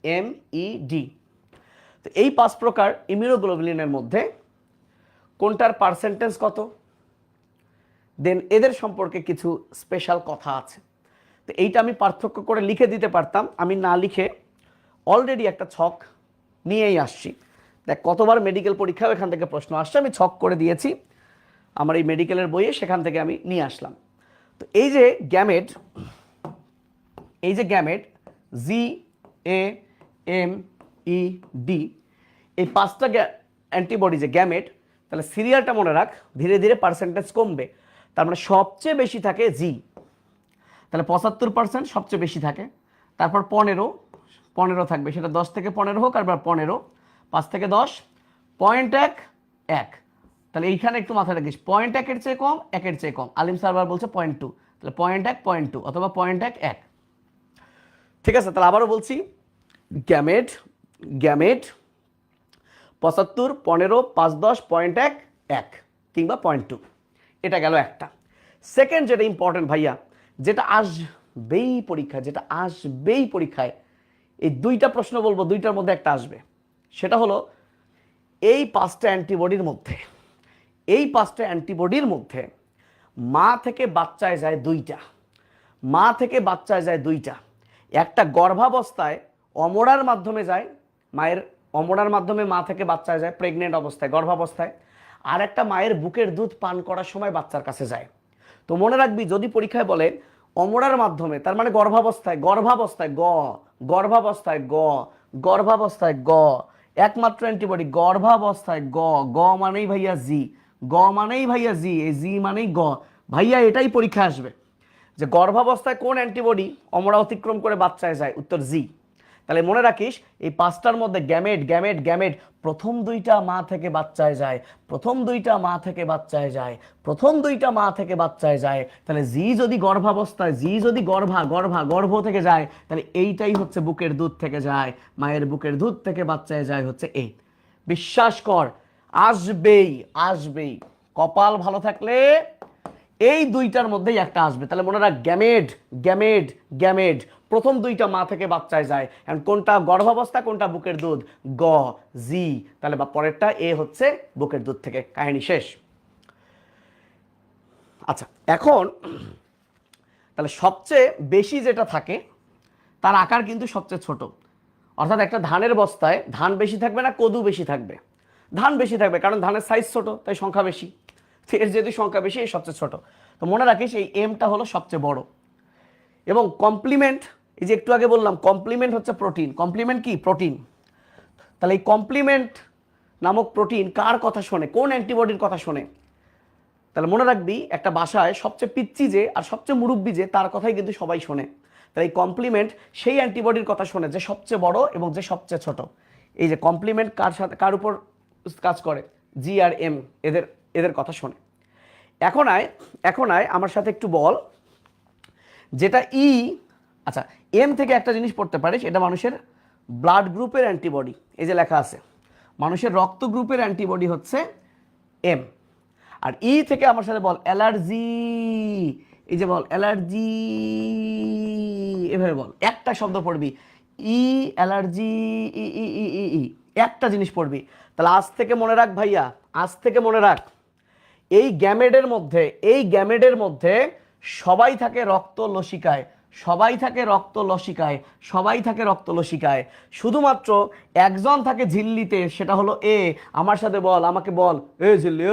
GAMED। তো এই 5 প্রকার ইমিউনোগ্লোবিউলিনের মধ্যে কোনটার পার্সেন্টেজ কত, দেন এদের সম্পর্কে কিছু স্পেশাল কথা আছে। তো এইটা আমি পার্থক্য করে লিখে দিতে পারতাম, আমি না লিখে অলরেডি একটা ছক নিয়েই আসছি। দেখ কতবার মেডিকেল পরীক্ষাও এখান থেকে প্রশ্ন আসছে, আমি ছক করে দিয়েছি আমার এই মেডিকেলের বইয়ে, সেখান থেকে আমি নিয়ে আসলাম। তো এই যে গ্যামেট, এই যে গ্যামেট GAMED, এই 5টা অ্যান্টিবডি যে গ্যামেট, তাহলে সিরিয়ালটা মনে রাখ, ধীরে ধীরে পার্সেন্টেজ কমবে। তার মানে সবচেয়ে বেশি থাকে G, তাহলে 75% সবচেয়ে বেশি থাকে। তারপর 15 থাকবে, সেটা 10 থেকে 15 হোক, আর 15, 5 থেকে 10, 0.1, তাহলে এইখানে একটু মাথায় রাখিস, 0.1-এর চেয়ে কম, 1-এর চেয়ে কম। আলিম সার্ভার বলছে 0.2, তাহলে 0.1, 0.2 অথবা 0.1, 1। ঠিক আছে, তাহলে আবারও বলছি, গ্যামেট, গ্যামেট 75, 15, 5, 10, 0.1, 1 কিংবা 0.2। এটা গেল একটা। সেকেন্ড যেটা ইম্পর্টেন্ট ভাইয়া, যেটা আসবেই পরীক্ষায়, যেটা আসবেই পরীক্ষায়, এই 2টা প্রশ্ন বলবো, 2টার মধ্যে একটা আসবে। সেটা হলো এই 5টা অ্যান্টিবডির মধ্যে, এই 5টা অ্যান্টিবডির মধ্যে মা থেকে বাচ্চায় যায় 2টা, মা থেকে বাচ্চায় যায় 2টা। একটা গর্ভাবস্থায় অমরার মাধ্যমে যায়, মায়ের অমরার মাধ্যমে মা থেকে বাচ্চায় যায় প্রেগনেন্ট অবস্থায়, গর্ভাবস্থায়। আর একটা মায়ের বুকের দুধ পান করার সময় বাচ্চার কাছে যায়। তো মনে রাখবি, যদি পরীক্ষায় বলে অমরার মাধ্যমে, তার মানে গর্ভাবস্থায়, গর্ভাবস্থায় গ, গর্ভাবস্থায় গ, গর্ভাবস্থায় গ, একমাত্র অ্যান্টিবডি গর্ভাবস্থায় গ, গ মানেই ভাইয়া জি, গ মানেই ভাইয়া জি, এই জি মানেই গ, ভাইয়া এটাই পরীক্ষা আসবে যে গর্ভাবস্থায় কোন অ্যান্টিবডি অমরা অতিক্রম করে বাচ্চায় যায়, উত্তর জি। তাহলে মনে রাখিস এই পাঁচটার মধ্যে গ্যামেট গ্যামেট গ্যামেট প্রথম দুইটা মা থেকে বাচ্চায় যায়, প্রথম দুইটা মা থেকে বাচ্চায় যায়, প্রথম দুইটা মা থেকে বাচ্চায় যায়। তাহলে জি যদি গর্ভাবস্থায়, জি যদি গর্ভ থেকে যায়, তাহলে এইটাই হচ্ছে বুকের দুধ থেকে যায়, মায়ের বুকের দুধ থেকে বাচ্চায় যায় হচ্ছে এই। বিশ্বাস কর আসবেই আসবেই, কপাল ভালো থাকলে এই দুইটার মধ্যেই একটা আসবে। তাহলে মনে রাখ গ্যামেট গ্যামেট গ্যামেট প্রথম দুইটা মা থেকে বাচ্চায় যায়, এখন কোনটা গর্ভাবস্থা কোনটা বুকের দুধ, গ জি। তাহলে বা পরেরটা এ হচ্ছে বুকের দুধ থেকে, কাহিনী শেষ। আচ্ছা এখন তাহলে সবচেয়ে বেশি যেটা থাকে তার আকার কিন্তু সবচেয়ে ছোট, অর্থাৎ একটা ধানের বস্তায় ধান বেশি থাকবে না কদু বেশি থাকবে, ধান বেশি থাকবে কারণ ধানের সাইজ ছোট তাই সংখ্যা বেশি, এর যেহেতু সংখ্যা বেশি এই সবচেয়ে ছোট। তো মনে রাখিস এই এমটা হলো সবচেয়ে বড়। এবং কমপ্লিমেন্ট, এই যে একটু আগে বললাম কমপ্লিমেন্ট হচ্ছে প্রোটিন, কমপ্লিমেন্ট কি প্রোটিন। তাহলে এই কমপ্লিমেন্ট নামক প্রোটিন কার কথা শোনে, কোন অ্যান্টিবডির কথা শোনে। তাহলে মনে রাখবি একটা বাসায় সবচেয়ে পিচ্চি যে আর সবচেয়ে মুরব্বী যে তার কথাই কিন্তু সবাই শোনে। তাহলে এই কমপ্লিমেন্ট সেই অ্যান্টিবডির কথা শোনে যে সবচেয়ে বড় এবং যে সবচেয়ে ছোট। এই যে কমপ্লিমেন্ট কার সাথে কার উপর কাজ করে, জি আর এম, এদের এদের কথা শোনে। এখন আয় আমার সাথে একটু বল যেটা ই, আচ্ছা এম থেকে একটা জিনিস পড়তে পারিস, এটা মানুষের ব্লাড গ্রুপের অ্যান্টিবডি, এই যে লেখা আছে মানুষের রক্ত গ্রুপের অ্যান্টিবডি হচ্ছে এম। আর ই থেকে আমার সাথে বল অ্যালার্জি, এই যে বল অ্যালার্জি, এভাবে বল, একটা শব্দ পড়বি ই অ্যালার্জি, ই ই ই ই ই, একটা জিনিস পড়বি। তাহলে আজ থেকে মনে রাখ ভাইয়া, আজ থেকে মনে রাখ এই গ্যামেডের মধ্যে সবাই থাকে রক্ত লসিকায়, সবাই থাকে রক্ত লসিকায়, সবাই থাকে রক্ত লসিকায়, শুধুমাত্র একজন থাকে ঝিল্লিতে, সেটা হলো এ। আমার সাথে বল, আমাকে বল, এ ঝিল্লি,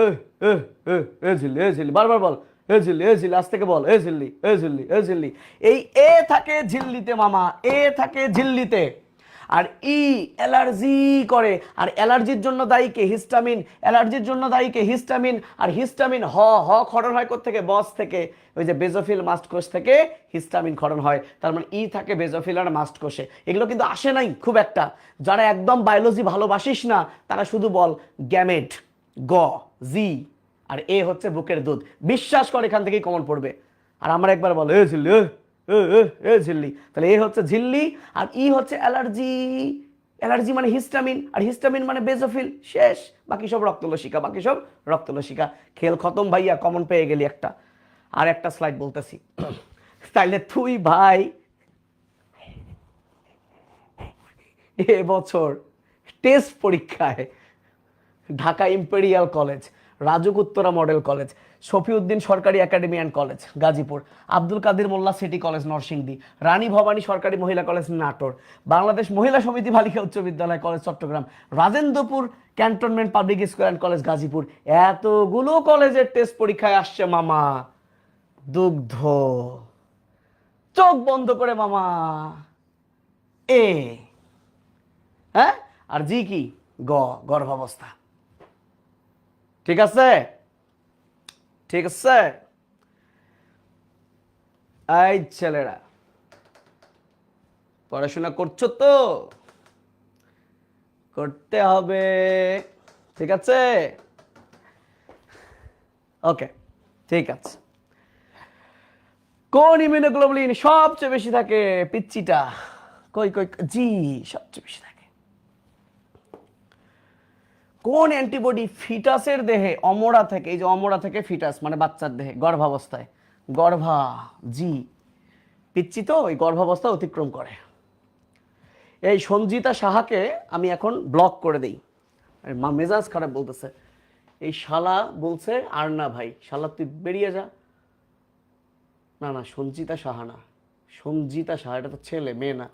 এ ঝিল্লি, এ ঝিল্লি, বারবার বল, এ ঝিল্লি, এ ঝিল্লি, আজ থেকে বল, এ ঝিল্লি, এ ঝিল্লি, এ ঝিল্লি। এই এ থাকে ঝিল্লিতে মামা, এ থাকে ঝিল্লিতে। আর ই অ্যালার্জি করে, আর অ্যালার্জির জন্য দায়ী কে, হিস্টামিন, অ্যালার্জির জন্য দায়ী কে, হিস্টামিন। আর হিস্টামিন ক্ষরণ হয় থেকে বস থেকে, ওই যে বেজোফিল মাস্ট কোষ থেকে হিস্টামিন ক্ষরণ হয়। তার মানে ই থাকে বেজোফিল আর মাস্ট কোষে। এগুলো কিন্তু আসে নাই খুব একটা, যারা একদম বায়োলজি ভালোবাসিস না তারা শুধু বল গ্যামেট, গ জি, আর এ হচ্ছে বুকের দুধ। বিশ্বাস কর এখান থেকেই কমন পড়বে। আর আমরা একবার বল এ ঝিল্লি, এ ঝিল্লি, তাহলে এ হচ্ছে ঝিল্লি আর ই হচ্ছে অ্যালার্জি। অ্যালার্জি মানে হিস্টামিন, আর হিস্টামিন মানে বেজোফিল, শেষ। বাকি সব রক্তলসিকা, বাকি সব রক্তলসিকা। খেল খতম ভাইয়া, কমন পেয়ে গেলি একটা। আর একটা স্লাইড বলতেছি, তাইলে তুই ভাই এবছর টেস্ট পরীক্ষায় Dhaka imperial college, Rajuk Uttara model college, Shafiuddin সরকারি academy and college Gazipur, Abdul Kader Molla city college Narsingdi, Rani Bhabani সরকারি মহিলা কলেজ নাটোর, বাংলাদেশ মহিলা সমিতি বালিকা উচ্চ বিদ্যালয় college Chittagong, Rajendrapur cantonment public school and college Gazipur, এতগুলো কলেজের টেস্ট পরীক্ষায় আসছে মামা দুগ্ধ। চোখ বন্ধ করে মামা এ, হ্যাঁ, আর জি কি, গর্ভাবস্থা। ঠিক আছে, ঠিক আছে। এই ছেলেরা পড়াশোনা করছো তো, করতে হবে, ঠিক আছে, ওকে, ঠিক আছে। কোন ইমিউনোগ্লোবুলিন সবচেয়ে বেশি থাকে, পিচ্চিটা কই কই, জি সবচেয়ে বেশি থাকে। কোন অ্যান্টিবডি ফিটাসের দেহে অমরা থেকে, এই যে অমরা থেকে ফিটাস মানে বাচ্চার দেহে গর্ভাবস্থায়, জি, পিচ্চি তো ওই গর্ভাবস্থা অতিক্রম করে। এই সঞ্জিতা সাহাকে আমি এখন ব্লক করে দেই, মা মেজাজ খারাপ বলতেছে, এই শালা বলছে আর না ভাই, শালা তুই বেরিয়ে যা। না না সঞ্জিতা সাহা না, সঞ্জিতা সাহা, এটা তো ছেলে মেয়ে না,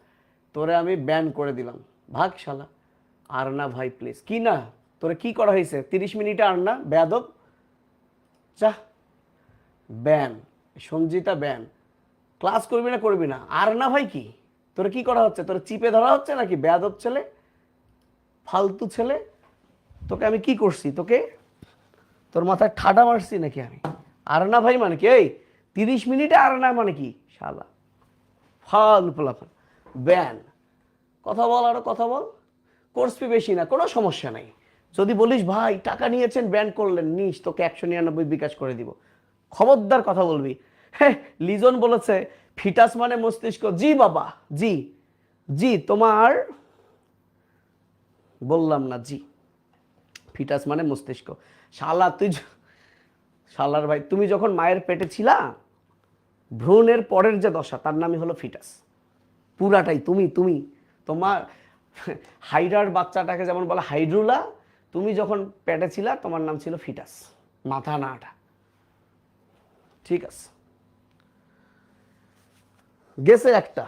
তোরে আমি ব্যান করে দিলাম, ভাগ শালা। আর না ভাই প্লিজ, কি না তোরে কি করা হয়েছে 30 মিনিটে, আর না বেয়াদব, যা ব্যান, সঞ্জিতা ব্যান, ক্লাস করবি না করবি না। আর না ভাই কি তোরে কি করা হচ্ছে, তোরে চিপে ধরা হচ্ছে নাকি বেয়াদব ছেলে, ফালতু ছেলে। তোকে আমি কি করছি, তোকে তোর মাথায় ঠাডা মারছি নাকি আমি, আরনা ভাই মানে কি? এই 30 মিনিটে আরনা মানে কি? শালা ফাল পোলাপান ব্যান। কথা বল, আরো কথা বল। কোর্স ফি বেশি না, কোনো সমস্যা নাই। যদি বলিস ভাই টাকা নিয়েছেন ব্যান করলেন, নিস, তোকে 199 বিকাশ করে দিব। খবরদার কথা বলবি। হ্যাঁ, লিজন বলেছে ফিটাস মানে মস্তিষ্ক। জি বাবা, জি জি, তোমার বললাম না, জি, ফিটাস মানে মস্তিষ্ক। শালা তুই শালার ভাই, তুমি যখন মায়ের পেটে ছিলা, ভ্রূণের পরের যে দশা তার নামই হলো ফিটাস। পুরাটাই তুমি তোমার হাইড্রার বাচ্চাটাকে যেমন বলে হাইড্রুলা, তুমি যখন পেটে ছিলা তোমার নাম ছিল ফিটাস। মাথা না আটা, ঠিক আছে? গেছে একটা।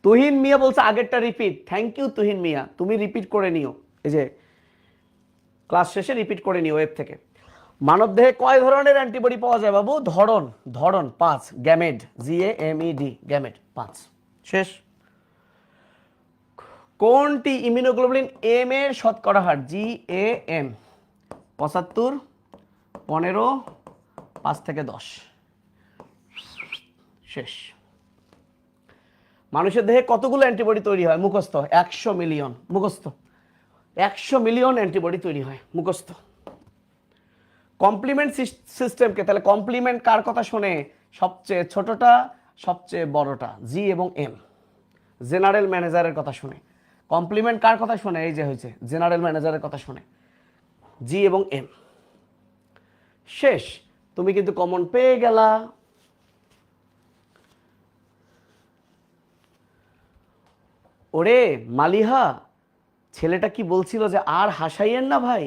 তুহিন মিয়া বলছে আগেরটা রিপিট। থ্যাংক ইউ তুহিন মিয়া, তুমি রিপিট করে নিও, এই যে ক্লাস শেষে রিপিট করে নিও ওয়েব থেকে। মানবদেহে কয় ধরনের অ্যান্টিবডি পাওয়া যায় বাবু? ধরন 5। গ্যামেড, GAMED, গ্যামেড 5। শেষ। কোনটি ইমিউনোগ্লোবুলিন এম এর শতকরা হার? GAM 75, 15, 5 থেকে 10। শেষ। মানুষের দেহে কতগুলো অ্যান্টিবডি তৈরি হয়? মুখস্থ 100 মিলিয়ন। মুখস্থ 100 মিলিয়ন অ্যান্টিবডি তৈরি হয়, মুখস্থ। কমপ্লিমেন্ট সিস্টেমকে, তাহলে কমপ্লিমেন্ট কার কথা শোনে? সবচেয়ে ছোটটা, সবচেয়ে বড়টা, জি এবং এম। জেনারেল ম্যানেজারের কথা শুনে। কমপ্লিমেন্ট কার কথা শোনে? এই যে হয়েছে, জেনারেল ম্যানেজারের কথা শুনে, জি এবং এম। শেষ। তুমি কিন্তু কমন পেয়ে গেলা। ওরে মালিহা, ছেলেটা কি বলছিল যে আর হাসাইয়েন না ভাই?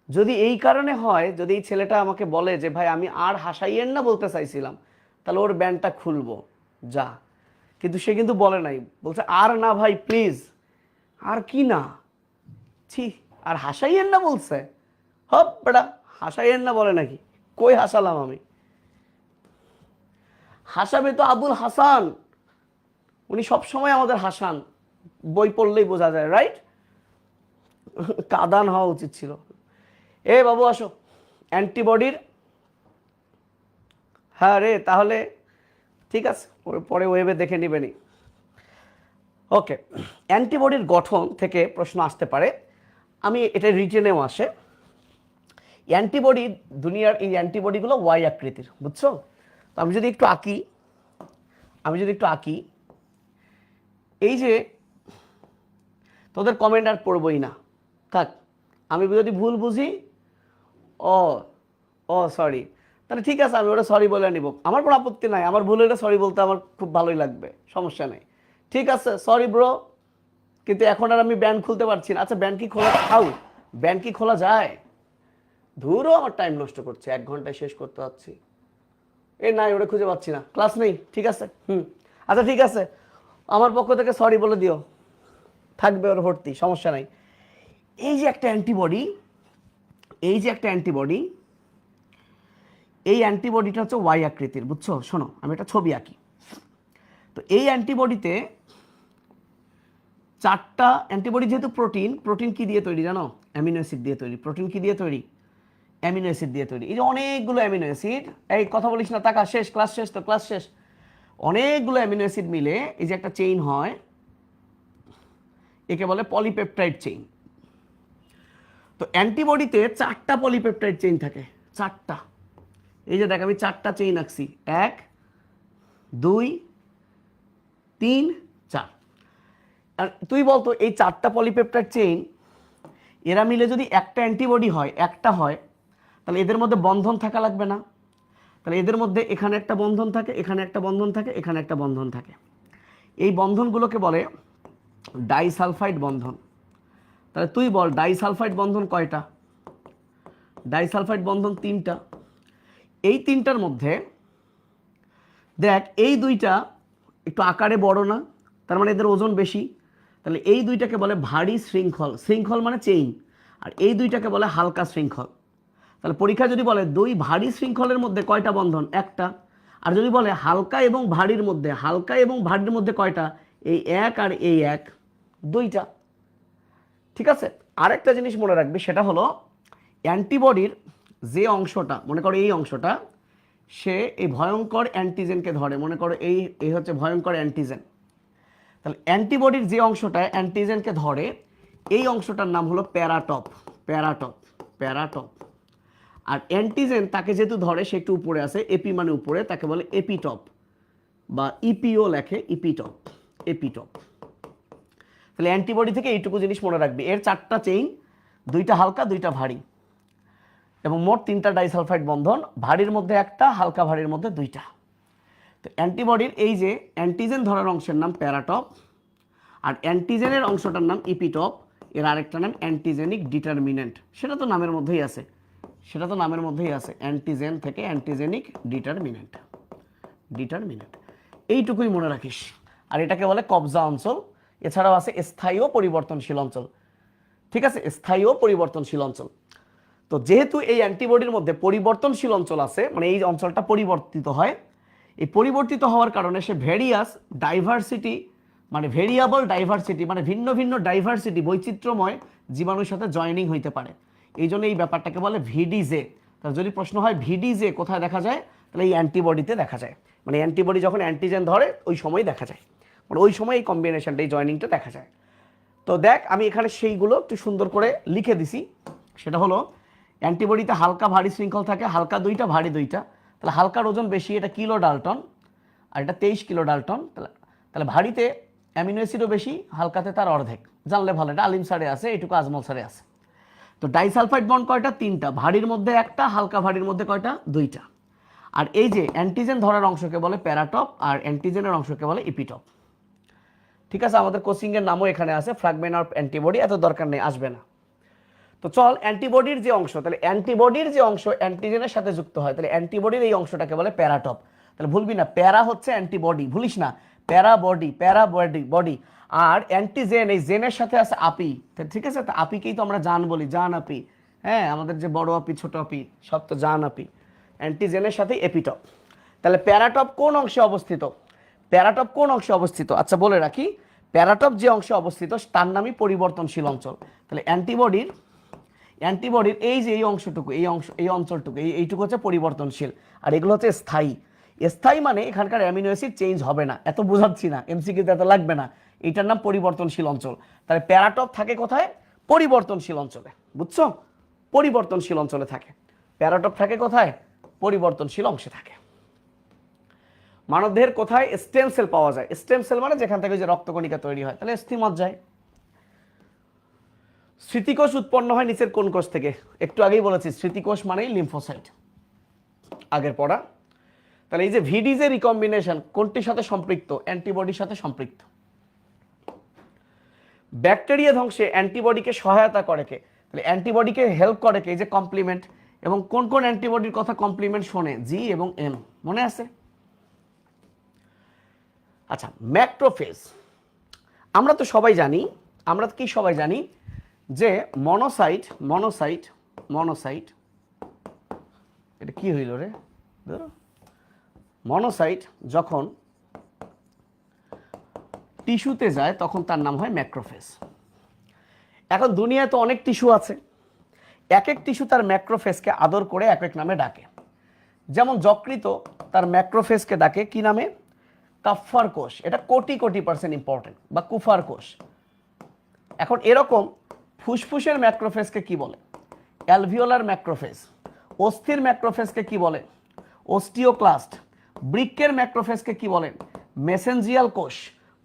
যদি এই কারণে হয়, যদি এই ছেলেটা আমাকে বলে যে ভাই আমি আর হাসাইয়েন না বলতে চাইছিলাম, তাহলে ওর ব্যান্ডটা খুলবো, যা। কিন্তু সে কিন্তু বলে নাই, বলছে আর না ভাই প্লিজ। আর কি না, ছি, আর হাসাইয়েন না বলছে। হপ বেটা, হাসাইয়েন না বলে নাকি? কই হাসালাম আমি? হাসাবে তো আবুল হাসান, উনি সবসময় আমাদের হাসান, বই পড়লেই বোঝা যায়, রাইট? কাদান হওয়া উচিত ছিল। এ বাবু আসো, অ্যান্টিবডির, হ্যাঁ রে, তাহলে ঠিক আছে, পরে ওয়েবে দেখে নিবেনি। ওকে, অ্যান্টিবডির গঠন থেকে প্রশ্ন আসতে পারে, আমি এটা রিটেনেও আসে। অ্যান্টিবডি, দুনিয়ার এই অ্যান্টিবডিগুলো ওয়াই আকৃতির, বুঝছো? তো আমি যদি একটু আঁকি, এই যে তোদের কমেন্ট আর পড়বই না, থাক। আমি যদি ভুল বুঝি, ও ও সরি, তাহলে ঠিক আছে, আমি ওটা সরি বলে নিব, আমার কোনো আপত্তি নাই। আমার ভুল হলে সরি বলতে আমার খুব ভালোই লাগবে, সমস্যা নেই। ঠিক আছে, সরি ব্রো, কিন্তু এখন আর আমি ব্যান্ড খুলতে পারছি না। আচ্ছা, ব্যান্ড কি খোলা যায়? ধুরো, আমার টাইম নষ্ট করছে, 1 ঘন্টায় শেষ করতে পারছি। নাই, ওটা খুঁজে পাচ্ছি না, ক্লাস নেই, ঠিক আছে। আচ্ছা ঠিক আছে, আমার পক্ষ থেকে সরি বলে দিও, থাকবে ওর ভর্তি, সমস্যা নাই। এই যে একটা অ্যান্টিবডি, এই অ্যান্টিবডিটা হচ্ছে ওয়াই আকৃতির, বুঝছো? শোনো, আমি একটা ছবি আঁকি। তো এই অ্যান্টিবডিতে 4টা অ্যান্টিবডি, যেহেতু প্রোটিন কি দিয়ে তৈরি জানো? অ্যামিনো অ্যাসিড দিয়ে তৈরি। প্রোটিন কি দিয়ে তৈরি? অ্যামিনো অ্যাসিড দিয়ে তৈরি। এই যে অনেকগুলো অ্যামিনো অ্যাসিড, এই কথা বলিস না, টাকা শেষ, ক্লাস শেষ তো, ক্লাস শেষ। অনেকগুলো অ্যামিনো অ্যাসিড মিলে এই যে একটা চেইন হয়, একে বলে পলিপেপটাইড চেইন। তো অ্যান্টিবডিতে 4টা পলিপেপটাইড চেইন থাকে, 4টা। এই যে দেখ, আমি 4টা চেইন আঁকছি, 1, 2, 3, 4। আর তুই বলতো, এই 4টা পলিপেপটাইড চেইন, এরা মিলে যদি একটা অ্যান্টিবডি হয়, তাহলে এদের মধ্যে বন্ধন থাকা লাগবে না? তাহলে এদের মধ্যে এখানে একটা বন্ধন থাকে, এখানে একটা বন্ধন থাকে, এখানে একটা বন্ধন থাকে। এই বন্ধনগুলোকে বলে ডাইসালফাইড বন্ধন। তাহলে তুই বল, ডাইসালফাইড বন্ধন কয়টা? ডাইসালফাইড বন্ধন 3টা। এই 3টার মধ্যে দেখ, এই 2টা একটু আকারে বড় না, তার মানে এদের ওজন বেশি। তাহলে এই 2টাকে বলে ভারী শৃঙ্খল, শৃঙ্খল মানে চেইন, আর এই 2টাকে বলে হালকা শৃঙ্খল। তাহলে পরীক্ষায় যদি বলে 2 ভারী শৃঙ্খলের মধ্যে কয়টা বন্ধন? একটা। আর যদি বলে হালকা এবং ভারীর মধ্যে কয়টা? এই 1 আর এই 1, 2টা। ঠিক আছে। আরেকটা জিনিস মনে রাখবি, সেটা হলো অ্যান্টিবডির যে অংশটা, মনে করো এই অংশটা, সে এই ভয়ঙ্কর অ্যান্টিজেনকে ধরে, মনে করো এই হচ্ছে ভয়ঙ্কর অ্যান্টিজেন। তাহলে অ্যান্টিবডির যে অংশটা অ্যান্টিজেনকে ধরে এই অংশটার নাম হলো প্যারাটপ। প্যারাটপ, প্যারাটপ। আর অ্যান্টিজেন তাকে যেহেতু ধরে সে একটু উপরে আছে, এপি মানে উপরে, তাকে বলে এপিটপ বা ইপিও লেখে, ইপিটপ, এপিটপ। তাহলে অ্যান্টিবডি থেকে এইটুকু জিনিস মনে রাখবে, এর 4টা চেইন, 2টা হালকা 2টা ভারী, এবং মোট 3টা ডাইসালফাইড বন্ধন, ভারীর মধ্যে 1টা, হালকা ভারীর মধ্যে 2টা। তো অ্যান্টিবডির এই যে অ্যান্টিজেন ধরার অংশের নাম প্যারাটপ, আর অ্যান্টিজেনের অংশটার নাম ইপিটপ, এর আরেকটা নাম অ্যান্টিজেনিক ডিটারমিনেন্ট। সেটা তো নামের মধ্যেই আছে, সেটা তো নামের মধ্যেই আছে, অ্যান্টিজেন থেকে অ্যান্টিজেনিক ডিটারমিনেন্ট, ডিটারমিনেন্ট। এইটুকুই মনে রাখিস। আর এটাকে বলে কবজা অঞ্চল। এছাড়াও আছে স্থায়ী ও পরিবর্তনশীল অঞ্চল। ঠিক আছে, স্থায়ী ও পরিবর্তনশীল অঞ্চল। তো যেহেতু এই অ্যান্টিবডির মধ্যে পরিবর্তনশীল অঞ্চল আছে, মানে এই অঞ্চলটা পরিবর্তিত হয়, এই পরিবর্তিত হওয়ার কারণে সে ভেরিয়াস ডাইভার্সিটি, মানে ভেরিয়েবল ডাইভার্সিটি, মানে ভিন্ন ভিন্ন ডাইভার্সিটি, বৈচিত্র্যময় জীবাণুর সাথে জয়েনিং হইতে পারে। এই জন্য এই ব্যাপারটাকে বলে ভিডিজে। তার যদি প্রশ্ন হয় ভিডিজে কোথায় দেখা যায়, তাহলে এই অ্যান্টিবডিতে দেখা যায়। মানে অ্যান্টিবডি যখন অ্যান্টিজেন ধরে ওই সময় দেখা যায়, মানে ওই সময় এই কম্বিনেশনটা, এই জয়েনিংটা দেখা যায়। তো দেখ আমি এখানে সেইগুলো একটু সুন্দর করে লিখে দিছি। সেটা হলো অ্যান্টিবডিতে হালকা ভারী শৃঙ্খল থাকে, হালকা 2টা ভারী 2টা। তাহলে হালকার ওজন বেশি, এটা কিলো ডালটন, আর এটা 23 কিলো ডালটন। তাহলে ভারীতে অ্যামিনো অ্যাসিডও বেশি, হালকাতে তার অর্ধেক। জানলে ভালো, এটা আলিম স্যারে আছে, এইটুকু আজমল স্যারে আছে। তো ডাইসালফাইড বন্ড কয়টা? 3টা, ভারীর মধ্যে 1টা, হালকা ভারীর মধ্যে কয়টা? 2টা। আর এই যে অ্যান্টিজেন ধরার অংশকে বলে প্যারাটপ, আর অ্যান্টিজেনের অংশকে বলে ইপিটপ। ঠিক আছে, আমাদের কোচিংয়ের নামও এখানে আছে, ফ্র্যাগমেন্ট অফ অ্যান্টিবডি, এত দরকার নেই, আসবে না। তো চল অ্যান্টিবডির যে অংশ, তাহলে অ্যান্টিবডির যে অংশ অ্যান্টিজেনের সাথে যুক্ত হয়, তাহলে অ্যান্টিবডির এই অংশটাকে বলে প্যারাটপ। তাহলে ভুলবি না, প্যারা হচ্ছে অ্যান্টিবডি, ভুলিস না, প্যারা বডি, প্যারা বডি, বডি। আর অ্যান্টিজেন, এই জেনের সাথে আছে আপি। ঠিক আছে, তো আপিকেই তো আমরা জান বলি, জান আপি। হ্যাঁ, আমাদের যে বড় আপি ছোট আপি সব তো জান আপি। অ্যান্টিজেনের সাথে এপিটপ। তাহলে প্যারাটপ কোন অংশে অবস্থিত? প্যারাটপ কোন অংশে অবস্থিত? আচ্ছা বলে রাখি, প্যারাটপ যে অংশে অবস্থিত তার নামই পরিবর্তনশীল অঞ্চল। তাহলে অ্যান্টিবডির এই যে এই অংশটুকু, এই অংশ, এই অঞ্চলটুকু, এইটুকু হচ্ছে পরিবর্তনশীল, আর এগুলো হচ্ছে স্থায়ী। স্থায়ী মানে এখানকার অ্যামিনো অ্যাসিড চেঞ্জ হবে না। এত বোঝাচ্ছি না, এমসিকিউতে এত লাগবে না। এইটার নাম পরিবর্তনশীল অঞ্চল। তাহলে প্যারাটপ থাকে কোথায়? পরিবর্তনশীল অঞ্চলে। বুঝছো? পরিবর্তনশীল অঞ্চলে থাকে। প্যারাটপ থাকে কোথায়? পরিবর্তনশীল অংশে থাকে। মানবদেহের কোথায় স্টেম সেল পাওয়া যায়? স্টেম সেল মানে যেখান থেকে যে রক্তকণিকা তৈরি হয়, তাহলে স্থিমজ্জায়। স্মৃতিকোষ উৎপন্ন হয় নিচের কোন কোষ থেকে? একটু আগেই বলেছি, স্মৃতিকোষ মানেই লিম্ফোসাইট, আগের পড়া। তাহলে এই যে ভিডিজে রিকম্বিনেশন কোনটির সাথে সম্পৃক্ত? অ্যান্টিবডির সাথে সম্পৃক্ত। ব্যাকটেরিয়া ধ্বংসে অ্যান্টিবডিকে সহায়তা করে কে? তাহলে অ্যান্টিবডিকে হেল্প করে কে? এই যে কমপ্লিমেন্ট। এবং কোন কোন অ্যান্টিবডির কথা কমপ্লিমেন্ট শোনে? জি এবং এম, মনে আছে? আচ্ছা, ম্যাক্রোফেজ। আমরা তো সবাই জানি, আমরা কি সবাই জানি যে মনোসাইট, মনোসাইট, মনোসাইট, এটা কি হইল রে? মনোসাইট যখন টিস্যুতে যায় তখন তার নাম হয় ম্যাক্রোফেজ। এখন দুনিয়ায় তো অনেক টিস্যু আছে, এক এক টিস্যু তার ম্যাক্রোফেজকে আদর করে এক এক নামে ডাকে। যেমন যকৃত তার ম্যাক্রোফেজকে ডাকে কি নামে? কাফার কোষ, এটা কোটি কোটি % ইম্পর্টেন্ট, বা কুফার কোষ। এখন এরকম ফুসফুসের ম্যাক্রোফেজকে কি বলে? Alveolar macrophage. অস্থির ম্যাক্রোফেজকে কি বলে? অস্টিওক্লাস্ট। বৃক্কের ম্যাক্রোফেজকে কি বলেন? মেসেঞ্জিয়াল কোষ।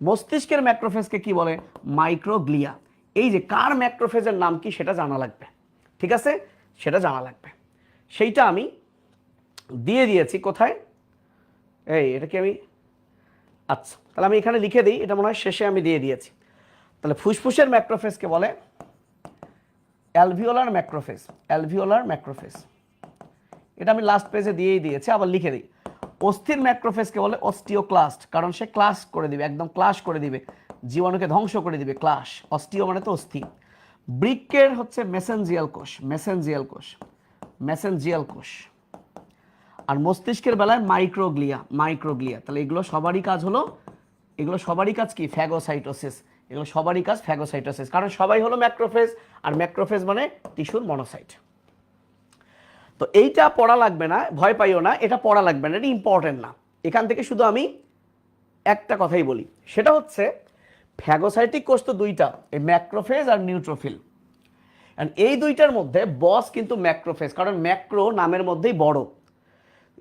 মস্তিষ্কের ম্যাক্রোফেজকে কি বলে? মাইক্রোগ্লিয়া। এই যে কার ম্যাক্রোফেজের নাম কি সেটা জানা লাগবে। ঠিক আছে, সেটা জানা লাগবে। সেইটা আমি দিয়ে দিয়েছি কোথায়? এটা কি আমি, আচ্ছা তাহলে আমি এখানে লিখে দিই, এটা মনে হয় শেষে আমি দিয়ে দিয়েছি। তাহলে ফুসফুসের ম্যাক্রোফেজকে বলে অ্যালভিওলার ম্যাক্রোফেজ, অ্যালভিওলার ম্যাক্রোফেজ। এটা আমি লাস্ট পেজে দিয়েই দিয়েছি, আবার লিখে দিই। অস্থির ম্যাক্রোফেজকে বলে অস্টিওক্লাস্ট, কারণ সে ক্লাস করে দিবে, একদম ক্লাস করে দিবে, জীবাণুকে ধ্বংস করে দিবে, ক্লাস। অস্টিও মানে তো অস্থি। বৃক্কের হচ্ছে মেসেঞ্জিয়াল কোষ, মেসেঞ্জিয়াল কোষ, মেসেঞ্জিয়াল কোষ। আর মস্তিষ্কের বেলায় মাইক্রোগ্লিয়া, মাইক্রোগ্লিয়া। তাহলে এগুলো সবারই কাজ হলো, এগুলো সবারই কাজ কি? ফ্যাগোসাইটোসিস। এগুলো সবারই কাজ ফ্যাগোসাইটোসিস, কারণ সবাই হলো ম্যাক্রোফেজ, আর ম্যাক্রোফেজ মানে টিস্যুর মনোসাইট। তো এইটা পড়া লাগবে না, ভয় পাইও না, এটা পড়া লাগবে না, এটা ইম্পর্টেন্ট না। এখান থেকে শুধু আমি একটা কথাই বলি, সেটা হচ্ছে ফ্যাগোসাইটিক কোষ তো দুইটা, এই ম্যাক্রোফেজ আর নিউট্রোফিল। এই দুইটার মধ্যে বস কিন্তু ম্যাক্রোফেজ, কারণ ম্যাক্রো নামের মধ্যেই বড়,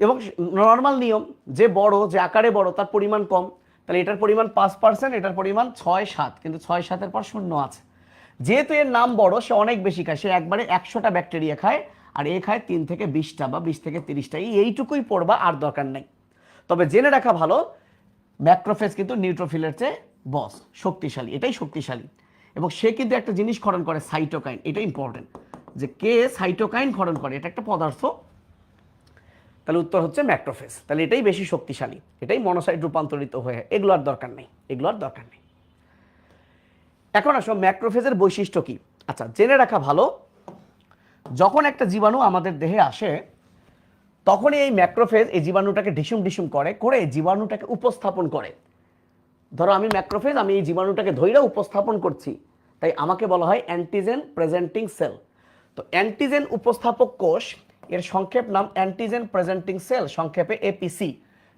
এবং নর্মাল নিয়ম যে বড়, যে আকারে বড় তার পরিমাণ কম। তাহলে এটার পরিমাণ 5%, এটার পরিমাণ 6-7, কিন্তু 6-7-এর পর শূন্য আছে। যেহেতু এর নাম বড়, সে অনেক বেশি খায়, সে একবারে 100টা ব্যাকটেরিয়া খায়, আর এ খায় 3 থেকে 20টা বা 20 থেকে 30টা। এইটুকুই পড়বা, আর দরকার নেই। তবে জেনে রাখা ভালো, ম্যাক্রোফেজ কিন্তু নিউট্রোফিলের চেয়ে বস শক্তিশালী, এটাই শক্তিশালী। এবং সে কিন্তু একটা জিনিস ক্ষরণ করে, সাইটোকাইন। এটা ইম্পর্টেন্ট, যে কে সাইটোকাইন ক্ষরণ করে, এটা একটা পদার্থ। তাহলে উত্তর হচ্ছে ম্যাক্রোফেজ। তাহলে এটাই বেশি শক্তিশালী, এটাই মনোসাইট রূপান্তরিত হয়ে, এগুলো আর দরকার নেই, এগুলো আর দরকার নেই। এখন আসো ম্যাক্রোফেজের বৈশিষ্ট্য কি। আচ্ছা, জেনে রাখা ভালো, যখন একটা জীবাণু আমাদের দেহে আসে, তখনই এই ম্যাক্রোফেজ এই জীবাণুটাকে ঢিসুম ঢিসুম করে করে জীবাণুটাকে উপস্থাপন করে। ধরো আমি ম্যাক্রোফেজ, আমি এই জীবাণুটাকে ধৈর্য উপস্থাপন করছি, তাই আমাকে বলা হয় অ্যান্টিজেন প্রেজেন্টিং সেল। তো অ্যান্টিজেন উপস্থাপক কোষ, এর সংক্ষেপ নাম অ্যান্টিজেন প্রেজেন্টিং সেল, সংক্ষেপে এপিসি।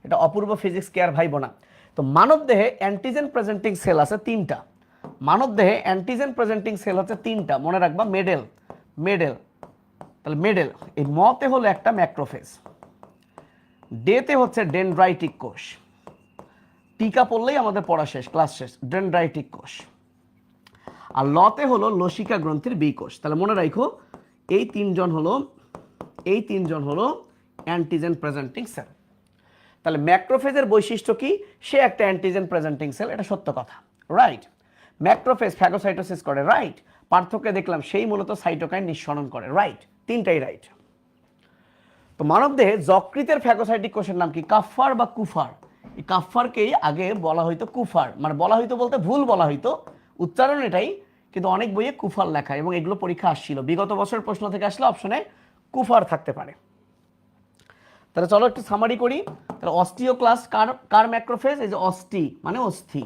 এটা অপূর্ব ফিজিক্স কেয়ার ভাইব না। তো মানব দেহে অ্যান্টিজেন প্রেজেন্টিং সেল আছে 3টা। মানব দেহে অ্যান্টিজেন প্রেজেন্টিং সেল হচ্ছে 3টা, মনে রাখবা। মেডেল, মেডেল, তাহলে মেডেল। এই মতে হলো একটা ম্যাক্রোফেজ, ডেতে হচ্ছে ডেনড্রাইটিক কোষ। টিকা পড়লেই আমাদের পড়া শেষ, ক্লাস শেষ। ডেনড্রাইটিক কোষ। আর লতে হলো লসিকা গ্রন্থির বি কোষ। তাহলে মনে রাখো, এই তিনজন হলো অ্যান্টিজেন প্রেজেন্টিং সেল। তাহলে ম্যাক্রোফেজের বৈশিষ্ট্য কি? সে একটা অ্যান্টিজেন প্রেজেন্টিং সেল, এটা সত্য কথা, রাইট। ম্যাক্রোফেজ ফ্যাগোসাইটোসিস করে, রাইট। পার্থক্য দেখলাম, সেই মূলত সাইটোকাইন নিঃসরণ করে, রাইট। তিনটাই রাইট। তো মানবদেহে যকৃতের ফ্যাগোসাইটিক কোষের নাম কি? কাফার বা কুফার। এই কাফারকেই আগে বলা হইতো কুফার, মানে বলা হইতো বলতে ভুল বলা হইতো, উচ্চারণ এটাই, কিন্তু অনেক বইয়ে কুফার লেখা, এবং এগুলো পরীক্ষা আসছিল। বিগত বছরের প্রশ্ন থেকে আসলে অপশনে কুফার থাকতে পারে। তাহলে চলো একটু সামারি করি। তাহলে অস্টিওক্লাস্ট কার ম্যাক্রোফেজ? এই যে অস্টি মানে অস্থি।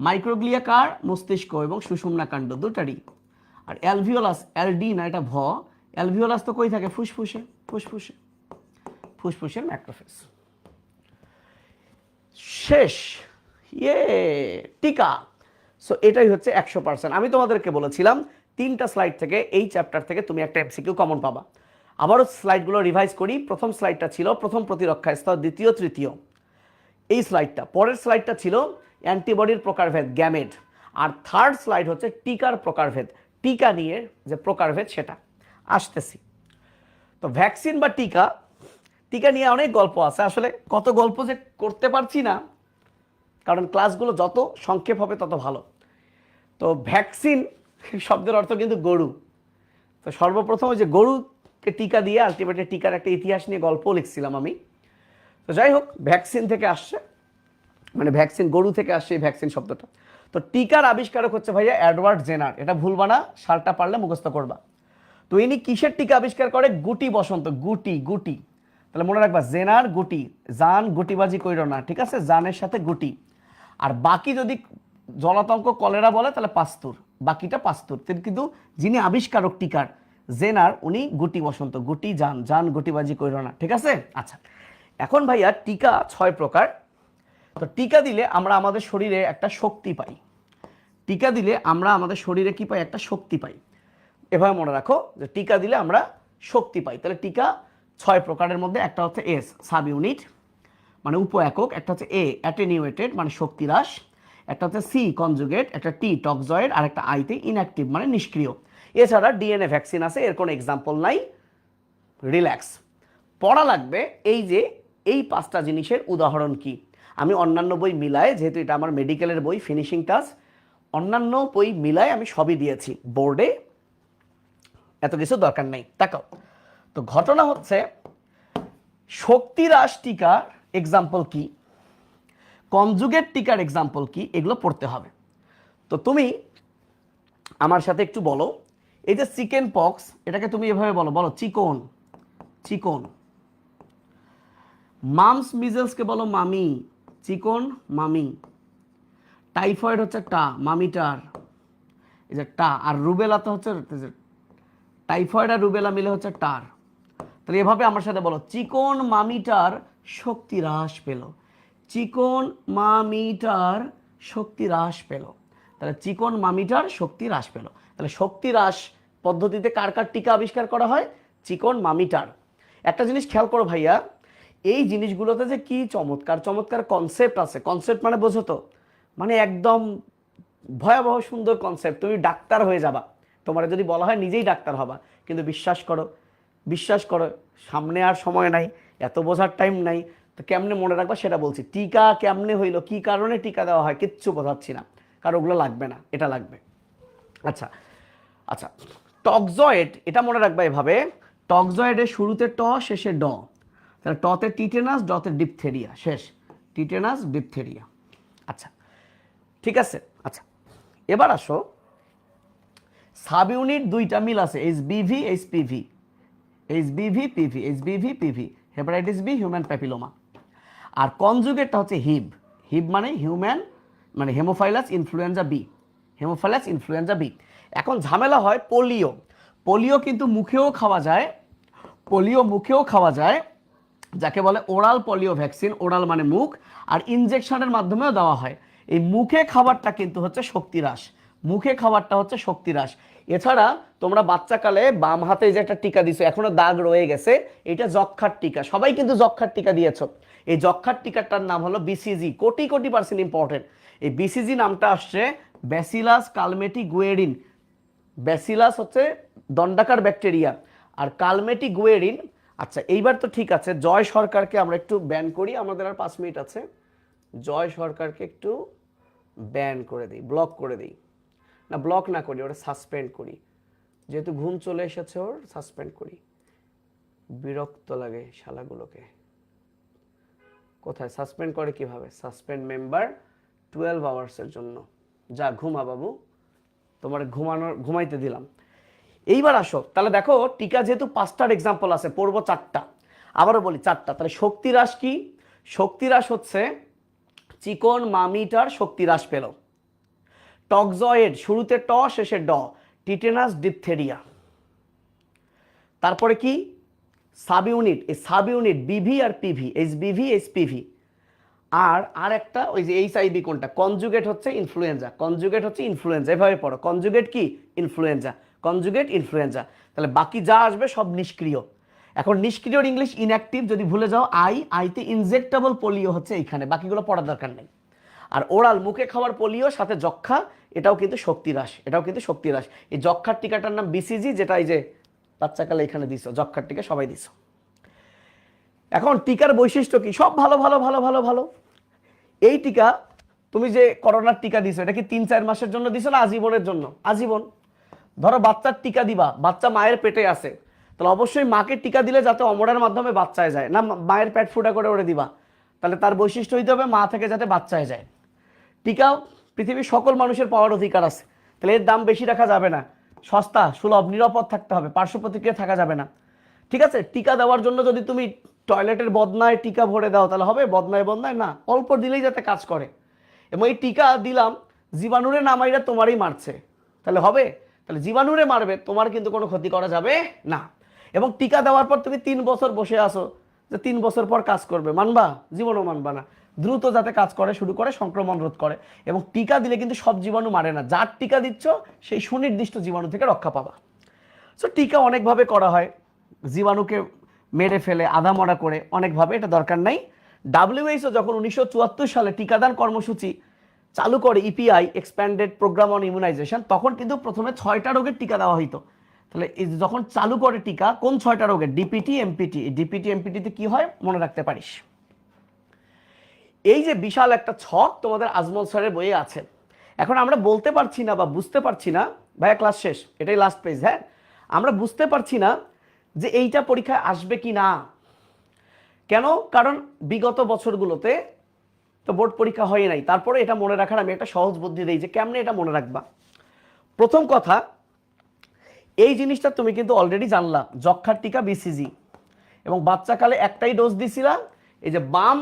মাইক্রোগ্লিয়া কার? মস্তিষ্ক এবং সুষুম্নাকাণ্ড দুটারই। আর অ্যালভিওলাস, অ্যালডি না, এটা ভ। অ্যালভিওলাস তো কই থাকে? ফুসফুসে, ফুসফুসে, ফুসফুসের ম্যাক্রোফেজ। শেষ। ইয়ে টিকা। সো এটাই হচ্ছে 100%। আমি তোমাদেরকে বলেছিলাম 3টা স্লাইড থেকে, এই চ্যাপ্টার থেকে তুমি একটা এমসিকিউ কমন পাবা। আবারও স্লাইডগুলো রিভাইজ করি। প্রথম স্লাইডটা ছিল প্রথম প্রতিরক্ষা স্তর, দ্বিতীয়, তৃতীয়, এই স্লাইডটা। পরের স্লাইডটা ছিল অ্যান্টিবডির প্রকারভেদ, গ্যামেট। আর থার্ড স্লাইড হচ্ছে টিকার প্রকারভেদ, টিকা নিয়ে যে প্রকারভেদ সেটা আসতেছি। তো ভ্যাকসিন বা টিকা, টিকা নিয়ে অনেক গল্প আছে, আসলে কত গল্প যে করতে পারছি না, কারণ ক্লাসগুলো যত সংক্ষেপ হবে তত ভালো। তো ভ্যাকসিন শব্দের অর্থ কিন্তু গরু। তো সর্বপ্রথম ওই যে গরুকে টিকা দিয়ে আলটিমেটলি টিকার একটা ইতিহাস নিয়ে গল্প লিখছিলাম আমি। তো যাই হোক, ভ্যাকসিন থেকে আসছে, মানে ভ্যাকসিন গরু থেকে আসছে এই ভ্যাকসিন শব্দটা। তো টিকার আবিষ্কারক হচ্ছে ভাইয়া এডওয়ার্ড জেনার। এটা ভুলবা না, সারটা পারলে মুখস্থ করবা। তো ইনি কিসের টিকা আবিষ্কার করে? গুটি বসন্ত, গুটি, গুটি। তাহলে মনে রাখবা, জেনার গুটি, জান গুটিবাজি কইরো না, ঠিক আছে? জানের সাথে গুটি। আর বাকি যদি জলাতঙ্ক কলেরা বলে তাহলে পাস্তুর, বাকিটা পাস্তুর। কিন্তু যিনি আবিষ্কারক টিকার, জেনার, উনি গুটি বসন্ত, গুটি জান, জান গুটিবাজি কইরো না, ঠিক আছে? আচ্ছা, এখন ভাইয়া টিকা 6 প্রকার। তো টিকা দিলে আমরা আমাদের শরীরে একটা শক্তি পাই। টিকা দিলে আমরা আমাদের শরীরে কি পাই? একটা শক্তি পাই। এভাবে মনে রাখো যে টিকা দিলে আমরা শক্তি পাই। তাহলে টিকা 6 প্রকারের মধ্যে একটা হচ্ছে এস, সাব ইউনিট মানে উপ একক, একটা হচ্ছে এ, অ্যাটেনিউয়েটেড মানে শক্তিহ্রাস, একটা হচ্ছে সি, কনজুগেট, একটা টি, টক্সয়েড, আর একটা আইতে ইনঅ্যাক্টিভ মানে নিষ্ক্রিয়। এছাড়া ডিএনএ ভ্যাকসিন আছে, এর কোনো এক্সাম্পল নাই। রিল্যাক্স, পড়া লাগবে এই যে এই 5টা জিনিসের উদাহরণ কি। আমি অন্যান্য বই মিলায়, যেহেতু এটা আমার মেডিকেলের বই, ফিনিশিং টাচ, অন্যান্য বই মিলায় আমি সবই দিয়েছি বোর্ডে, এত কিছু দরকার নেই। তাকাও, তো ঘটনা হচ্ছে শক্তিহ্রাস টিকার এক্সাম্পল কি, কনজুগেট টিকার এক্সাম্পল কি, এগুলো পড়তে হবে। তো তুমি আমার সাথে একটু বলো, এই যে চিকেন পক্স, এটাকে তুমি এভাবে বলো, বলো চিকন, চিকন। মামস মিজেলসকে বলো মামি, চিকন মামি। টাইফয়েড হচ্ছে টা, মামিটার, এই যে টা। আর রুবেলা তো হচ্ছে, টাইফয়েড আর রুবেলা মিলে হচ্ছে টার। তাহলে এভাবে আমার সাথে বলো, চিকন মামিটার শক্তি হ্রাস পেল, চিকন মামিটার শক্তি হ্রাস পেল। তাহলে চিকন মামিটার শক্তি হ্রাস পেল। তাহলে শক্তি হ্রাস পদ্ধতিতে কার কার টিকা আবিষ্কার করা হয়? চিকন মামিটার। একটা জিনিস খেয়াল করো ভাইয়া, এই জিনিসগুলোতে যে কি চমৎকার চমৎকার কনসেপ্ট আছে। কনসেপ্ট মানে বোঝো তো, মানে একদম ভয়াবহ সুন্দর কনসেপ্ট। তুমি ডাক্তার হয়ে যাবা, তোমার যদি বলা হয় নিজেই ডাক্তার হবা। কিন্তু বিশ্বাস করো, বিশ্বাস করো, সামনে আর সময় নাই, এত বোঝার টাইম নাই। তো কেমনে মনে রাখবা সেটা বলছি। টিকা কেমনে হইলো, কি কারণে টিকা দেওয়া হয়, কিচ্ছু বোঝাচ্ছি না, কারণ ওগুলো লাগবে না, এটা লাগবে। আচ্ছা আচ্ছা, টক্সয়েড, এটা মনে রাখবা এভাবে, টক্সয়েডের শুরুতে ট, শেষে ড। তাহলে টতে টিটেনাস, ডতে ডিপথেরিয়া, শেষ টিটেনাস ডিপথেরিয়া। আচ্ছা ঠিক আছে। আচ্ছা এবার আসো, সাব ইউনিট দুইটা মিল আছে, HBV HPV, HBV PV, HBV PV, hepatitis B, human papilloma. আর কনজুগেটটা হচ্ছে হিব। হিব মানে হিউম্যান, মানে haemophilus influenza B, haemophilus influenza B. এখন ঝামেলা হয় পোলিও। পোলিও কিন্তু মুখেও খাওয়া যায়, পোলিও মুখেও খাওয়া যায়, যাকে বলে ওরাল পোলিও ভ্যাকসিন। ওরাল মানে মুখ, আর ইনজেকশনের মাধ্যমেও দেওয়া হয়। এই মুখে খাবারটা কিন্তু হচ্ছে শক্তিহ্রাস, মুখে খাবারটা হচ্ছে শক্তিহ্রাস। এছাড়া তোমরা বাচ্চাকালে বাম হাতে যে একটা টিকা দিছো, এখনো দাগ রয়ে গেছে, এটা যক্ষার টিকা। সবাই কিন্তু যক্ষার টিকা দিয়েছো। এই যক্ষার টিকাটার নাম হলো BCG, crore crore percent important. এই বিসিজি নামটা আসছে ব্যাসিলাস কালমেটি গুয়েরিন। ব্যাসিলাস হচ্ছে দণ্ডাকার ব্যাকটেরিয়া, আর কালমেটি গুয়েরিন। আচ্ছা এইবার তো ঠিক আছে, জয় সরকারকে আমরা একটু ব্যান করি, আমাদের আর 5 মিনিট আছে। জয় সরকারকে একটু ব্যান করে দিই, ব্লক করে দিই, না ব্লক না করি, ওরা সাসপেন্ড করি, যেহেতু ঘুম চলে এসেছে ওর, সাসপেন্ড করি। বিরক্ত লাগে শালাগুলোকে। কোথায় সাসপেন্ড করে, কিভাবে সাসপেন্ড মেম্বার 12 আওয়ার্সের জন্য। যা ঘুমা বাবু, তোমার ঘুমাইতে দিলাম। এইবার আসো, তাহলে দেখো টিকা যেহেতু 5টার এক্সাম্পল আছে, পড়বো 4টা, আবারও বলি 4টা। তাহলে শক্তিহ্রাস কি? শক্তিহ্রাস হচ্ছে চিকন মামিটার শক্তিহ্রাস পেল। টক্সয়েড শুরুতে ট, শেষে ড, টিটেনাস ডিপথেরিয়া। তারপরে কি? সাব ইউনিট, এই সাব ইউনিট বিভি আর পিভি, এইচবিভি এইচপিভি। আর একটা ওই যে এইচআইভি কোনটা, কনজুগেট হচ্ছে ইনফ্লুয়েঞ্জা, কনজুগেট হচ্ছে ইনফ্লুয়েঞ্জা। এভাবে পড়ো, কনজুগেট কি? Influenza, conjugate influenza. তাহলে বাকি যা আসবে সব নিষ্ক্রিয়। এখন নিষ্ক্রিয়র ইংলিশ ইনঅ্যাক্টিভ, যদি ভুলে যাও আইতে ইনজেক্টেবল পোলিও হচ্ছে এইখানে, বাকিগুলো পড়ার দরকার নেই। আর ওরাল মুখে খাওয়ার পোলিও সাথে যক্ষা, এটাও কিন্তু শক্তিহ্রাস, এটাও কিন্তু শক্তিহ্রাস। এই যক্ষার টিকাটার নাম বিসিজি, যেটা এই যে বাচ্চাকালে এখানে দিছো, যক্ষার টিকা সবাই দিছো। এখন টিকার বৈশিষ্ট্য কি? সব ভালো ভালো ভালো ভালো ভালো। এই টিকা, তুমি যে করোনার টিকা দিছো, এটা কি 3-4 মাসের জন্য দিছো না আজীবনের জন্য? আজীবন। ধরো বাচ্চার টিকা দিবা, বাচ্চা মায়ের পেটে আছে, তাহলে অবশ্যই মাকে টিকা দিলে যাতে অমরের মাধ্যমে বাচ্চায় যায় না, মায়ের পেট ফুটা করে ওরে দিবা, তাহলে তার বৈশিষ্ট্য হইতে হবে মা থেকে যাতে বাচ্চায় যায়। টিকা পৃথিবীর সকল মানুষের পাওয়ার অধিকার আছে, তাহলে এর দাম বেশি রাখা যাবে না, সস্তা সুলভ নিরাপদ থাকতে হবে, পার্শ্ব প্রতিক্রিয়া থাকা যাবে না। ঠিক আছে, টিকা দেওয়ার জন্য যদি তুমি টয়লেটের বদনায় টিকা ভরে দাও তাহলে হবে? বদনায় বদনায় না, অল্প দিলেই যাতে কাজ করে। এবং এই টিকা দিলাম, জীবাণুরে না মাইরা তোমারই মারছে, তাহলে হবে? তাহলে জীবাণুরে মারবে, তোমার কিন্তু কোনো ক্ষতি করা যাবে না। এবং টিকা দেওয়ার পর তুমি 3 বছর বসে আসো যে 3 বছর পর কাজ করবে, মানবা? জীবনও মানবা না। দ্রুত যাতে কাজ করে, শুরু করে, সংক্রমণ রোধ করে। এবং টিকা দিলে কিন্তু সব জীবাণু মারে না, যার টিকা দিচ্ছ সেই সুনির্দিষ্ট জীবাণু থেকে রক্ষা পাবা। সো টিকা অনেকভাবে করা হয়, জীবাণুকে মেরে ফেলে আধা মরা করে, অনেকভাবে, এটা দরকার নাই। WHO যখন 1974 সালে টিকাদান কর্মসূচি চালু করে, EPI expanded programme on immunization, তখন কিন্তু প্রথমে 6টা রোগের টিকা দেওয়া হইতো। তাহলে যখন চালু করে টিকা, কোন 6টা রোগের? ডিপিটি এমপিটি। ডিপিটি এমপিটিতে কি হয় মনে রাখতে পারিস। এই যে বিশাল একটা ছক তোমাদের আজমল স্যারের বইয়ে আছে। এখন আমরা বলতে পারছি না বা বুঝতে পারছি না, ভাইয়া ক্লাস শেষ, এটাই লাস্ট পেজ, হ্যাঁ, আমরা বুঝতে পারছি না যে এইটা পরীক্ষায় আসবে কি না। কেন? কারণ বিগত বছরগুলোতে তো বোর্ড পরীক্ষা হয় নাই। তারপরে এটা মনে রাখার আমি একটা সহজ বুদ্ধি দিই যে কেমনে এটা মনে রাখবা। প্রথম কথা, এই জিনিসটা তুমি কিন্তু অলরেডি জানলা, যক্ষার টিকা বিসিজি, এবং বাচ্চাকালে একটাই ডোজ দিছিলা, এই যে বাম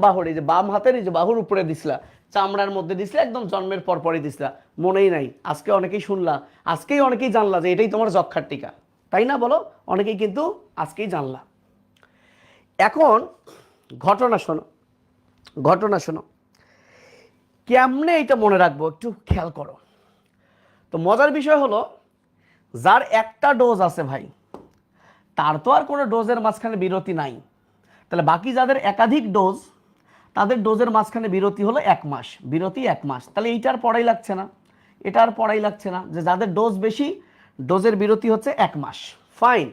বাহুর এই যে বাম হাতের এই যে বাহুর উপরে দিছিলা, চামড়ার মধ্যে দিছিলা, একদম জন্মের পর পরই দিছিলা, মনেই নাই। আজকে অনেকেই শুনলা, আজকেই অনেকেই জানলা যে এটাই তোমার যক্ষার টিকা। তাই না বলো? অনেকেই কিন্তু আজকেই জানলা। এখন ঘটনা শোনো, ঘটনা শোনো, কেমনে এটা মনে রাখবো একটু খেয়াল করো। তো মজার বিষয় হলো, যার একটা ডোজ আছে ভাই, তার তো আর কোনো ডোজের মাঝখানে বিরতি নাই। তাহলে বাকি যাদের একাধিক ডোজ, তাদের ডোজের মাঝখানে বিরতি হলো 1 মাস, বিরতি 1 মাস। তাহলে এইটার পড়াই লাগছে না, এটা আর পড়াই লাগছে না, যে যাদের ডোজ বেশি, ডোজের বিরতি হচ্ছে 1 মাস। ফাইন।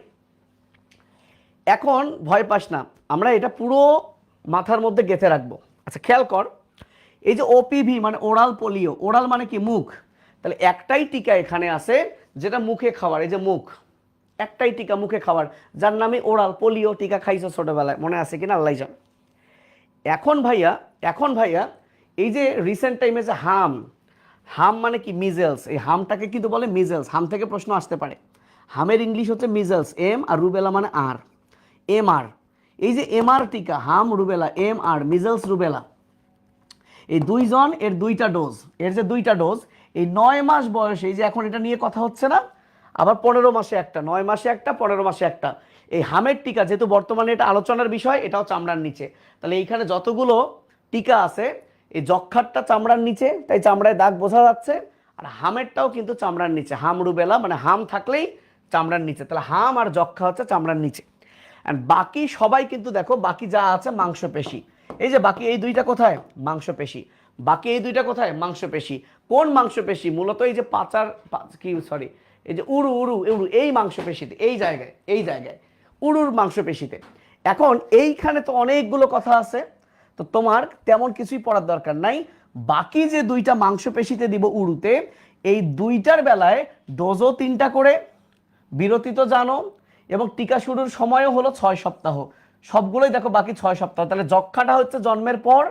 এখন ভয় পাস না, আমরা এটা পুরো মাথার মধ্যে গেঁথে রাখবো। আচ্ছা খেয়াল কর, এই যে ওপিভি মানে ওরাল পোলিও, ওরাল মানে কি মুখ, তাহলে একটাই টিকা এখানে আছে যেটা মুখে খাওয়ার, এই যে মুখ, একটাই টিকা মুখে খাওয়ার, যার নামে ওরাল পোলিও। টিকা খাইছো ছোটবেলায়, মনে আছে কিনা আল্লাহ জানে। এখন ভাইয়া, এখন ভাইয়া এই যে রিসেন্ট টাইমে যে হাম, হাম মানে কি মিজেলস, এই হামটাকে কিন্তু বলে মিজেলস। হাম থেকে প্রশ্ন আসতে পারে। হামের ইংলিশ হচ্ছে মিজেলস, এম, আর রুবেলা মানে আর, এম আর। এই যে এম আর টিকা, হাম rubella, M R, measles rubella, এই দুইজন, এর 2টা ডোজ, এর যে 2টা ডোজ, এই 9 মাস বয়সে, এই যে এখন এটা নিয়ে কথা হচ্ছে না, আবার 15 মাসে একটা, 9 মাসে একটা, 15 মাসে একটা। এই হামের টিকা যেহেতু বর্তমানে এটা আলোচনার বিষয়, এটাও চামড়ার নিচে। তাহলে এইখানে যতগুলো টিকা আছে, এই যক্ষারটা চামড়ার নিচে, তাই চামড়ায় দাগ বোঝা যাচ্ছে। আর হামেরটাও কিন্তু চামড়ার নিচে, হাম রুবেলা মানে হাম থাকলেই চামড়ার নিচে। তাহলে হাম আর যক্ষা হচ্ছে চামড়ার নিচে। অ্যান্ড বাকি সবাই কিন্তু দেখো, বাকি যা আছে মাংসপেশি। এই যে বাকি এই 2টা কোথায়? মাংসপেশি। বাকি এই 2টা কোথায়? মাংসপেশি। কোন মাংসপেশি? মূলত এই যে পাচার, কি সরি, এই যে উরু উরু উরু, এই মাংসপেশিতে, এই জায়গায়, এই জায়গায় উরুর মাংসপেশিতে। এখন এইখানে তো অনেকগুলো কথা আছে, তো তোমার তেমন কিছুই পড়ার দরকার নাই। বাকি যে 2টা মাংসপেশিতে দিব উরুতে, এই 2টার বেলায় ডোজও 3টা করে, বিরতি তো জানো, এবং টিকা শুরুর সময়ও হলো 6 সপ্তাহ। সবগুলোই দেখো বাকি 6 সপ্তাহ। তাহলে যক্ষাটা হচ্ছে জন্মের পর,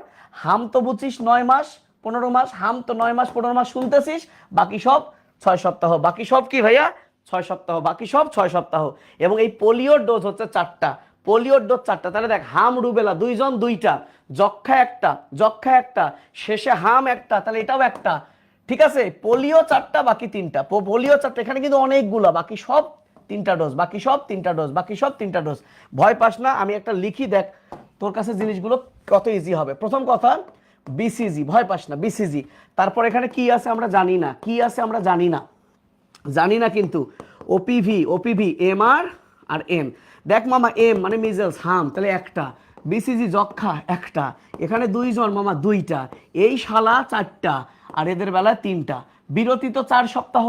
হাম তো বুঝিস 9 মাস 15 মাস, হাম তো 9 মাস 15 মাস শুনতেছিস, বাকি সব 6 সপ্তাহ। বাকি সব কি ভাইয়া? 6 সপ্তাহ, বাকি সব 6 সপ্তাহ। এবং এই পোলিওর ডোজ হচ্ছে 4টা, পোলিওর ডোজ 4টা। তাহলে দেখ, হাম রুবেলা 2জন 2টা, যক্ষা একটা, যক্ষা একটা, শেষে হাম একটা, তাহলে এটাও একটা। ঠিক আছে, পোলিও 4টা, বাকি 3টা, পোলিও 4টা, এখানে কিন্তু অনেকগুলো, বাকি সব 3টা ডোজ, বাকি সব 3টা ডোজ, বাকি সব 3টা ডোজ। ভয় পাস না, আমি একটা লিখি, দেখ তোর কাছে জিনিসগুলো কত ইজি হবে। প্রথম কথা বিসিজি, ভয় পাস না, বিসিজি। তারপর এখানে কি আছে আমরা জানি না, কি আছে আমরা জানি না, জানি না কিন্তু। OPV, OPV M R M. দেখ মামা, এম মানে মিজেলস, হাম, তাহলে একটা। বিসিজি যক্ষা একটা, এখানে 2জন মামা 2টা, এই শালা 4টা, আর এদের বেলায় 3টা। বিরতি তো 4 সপ্তাহ।